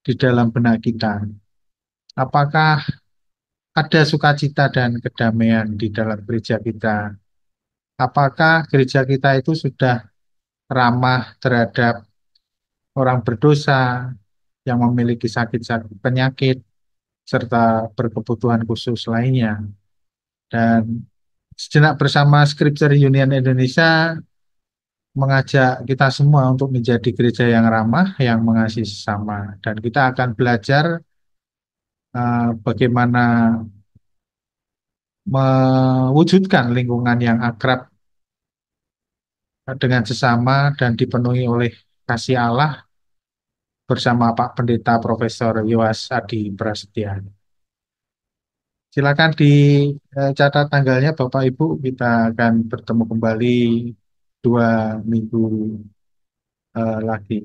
di dalam benak kita? Apakah ada sukacita dan kedamaian di dalam gereja kita? Apakah gereja kita itu sudah ramah terhadap orang berdosa yang memiliki sakit-sakit penyakit serta berkebutuhan khusus lainnya? Dan sejenak bersama Scripture Union Indonesia mengajak kita semua untuk menjadi gereja yang ramah, yang mengasihi sesama. Dan kita akan belajar bagaimana mewujudkan lingkungan yang akrab dengan sesama dan dipenuhi oleh kasih Allah bersama Pak Pendeta Profesor Yowas Adi Prasetya. Silakan dicatat tanggalnya Bapak Ibu, kita akan bertemu kembali 2 minggu lagi.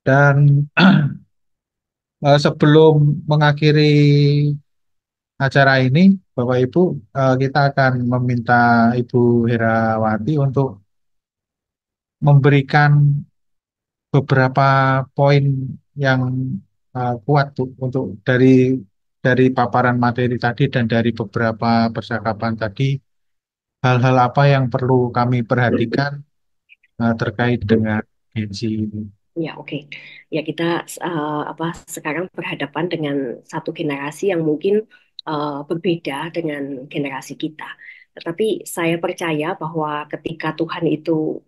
Dan sebelum mengakhiri acara ini, Bapak Ibu, kita akan meminta Ibu Herawati untuk memberikan beberapa poin yang kuat tuh untuk dari paparan materi tadi dan dari beberapa percakapan tadi, hal-hal apa yang perlu kami perhatikan terkait dengan Gen Z ini. Ya, oke. Ya, kita sekarang berhadapan dengan satu generasi yang mungkin berbeda dengan generasi kita. Tetapi saya percaya bahwa ketika Tuhan itu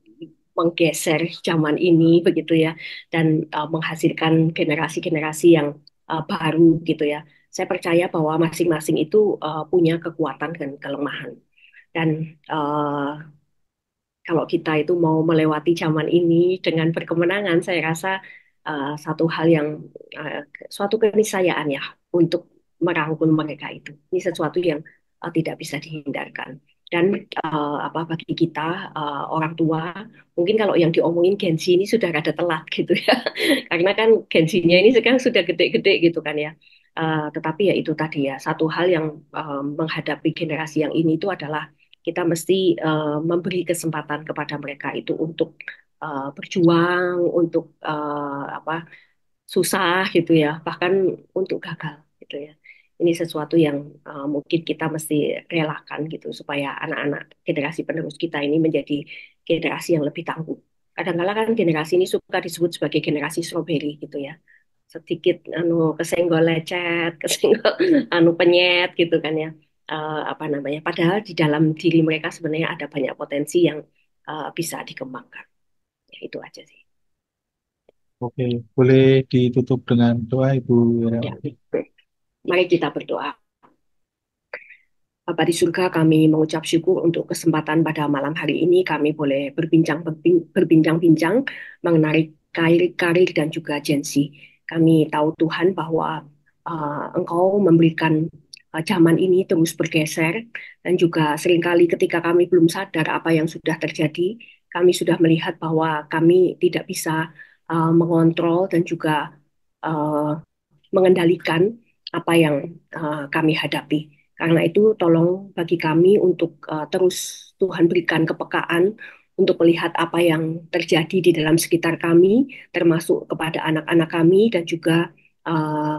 menggeser zaman ini begitu ya, dan menghasilkan generasi-generasi yang baru gitu ya, saya percaya bahwa masing-masing itu punya kekuatan dan kelemahan. Dan kalau kita itu mau melewati zaman ini dengan berkemenangan, saya rasa satu hal yang uh, suatu keniscayaan ya untuk merangkul mereka itu. Ini sesuatu yang tidak bisa dihindarkan. Dan bagi kita orang tua, mungkin kalau yang diomongin Gen Z ini sudah rada telat gitu ya, karena kan Gen Z-nya ini sekarang sudah gede-gede gitu kan ya. Tetapi ya itu tadi ya, satu hal yang menghadapi generasi yang ini itu adalah kita mesti memberi kesempatan kepada mereka itu untuk berjuang, untuk susah gitu ya, bahkan untuk gagal gitu ya. Ini sesuatu yang mungkin kita mesti relakan gitu supaya anak-anak generasi penerus kita ini menjadi generasi yang lebih tangguh. Kadang-kadang kan generasi ini suka disebut sebagai generasi strawberry gitu ya. Sedikit kesenggol lecet, kesenggol penyet gitu kan ya. Apa namanya? Padahal di dalam diri mereka sebenarnya ada banyak potensi yang bisa dikembangkan. Ya, itu aja sih. Oke, boleh ditutup dengan doa Ibu Ya. Herawati. Mari kita berdoa. Bapa di surga, kami mengucap syukur untuk kesempatan pada malam hari ini kami boleh berbincang-bincang mengenai karir dan juga agensi. Kami tahu Tuhan bahwa Engkau memberikan zaman ini terus bergeser dan juga seringkali ketika kami belum sadar apa yang sudah terjadi, kami sudah melihat bahwa kami tidak bisa mengontrol dan juga uh, mengendalikan apa yang kami hadapi. Karena itu tolong bagi kami untuk terus Tuhan berikan kepekaan untuk melihat apa yang terjadi di dalam sekitar kami, termasuk kepada anak-anak kami dan juga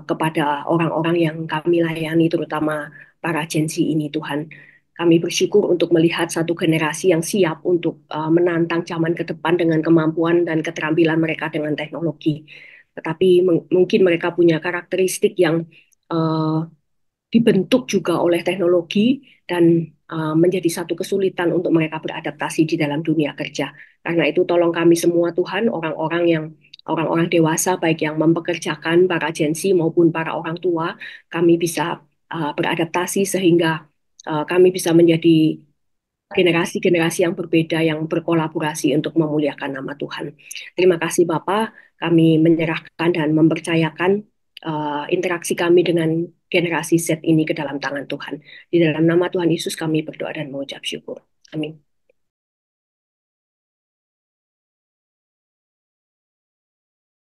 kepada orang-orang yang kami layani, terutama para agensi ini Tuhan. Kami bersyukur untuk melihat satu generasi yang siap untuk menantang zaman ke depan dengan kemampuan dan keterampilan mereka dengan teknologi. Tetapi mungkin mereka punya karakteristik yang uh, dibentuk juga oleh teknologi dan menjadi satu kesulitan untuk mereka beradaptasi di dalam dunia kerja. Karena itu tolong kami semua Tuhan, orang-orang dewasa baik yang mempekerjakan para agensi maupun para orang tua, kami bisa beradaptasi sehingga kami bisa menjadi generasi-generasi yang berbeda yang berkolaborasi untuk memuliakan nama Tuhan. Terima kasih Bapak, kami menyerahkan dan mempercayakan interaksi kami dengan generasi Z ini ke dalam tangan Tuhan. Di dalam nama Tuhan Yesus kami berdoa dan mengucap syukur. Amin.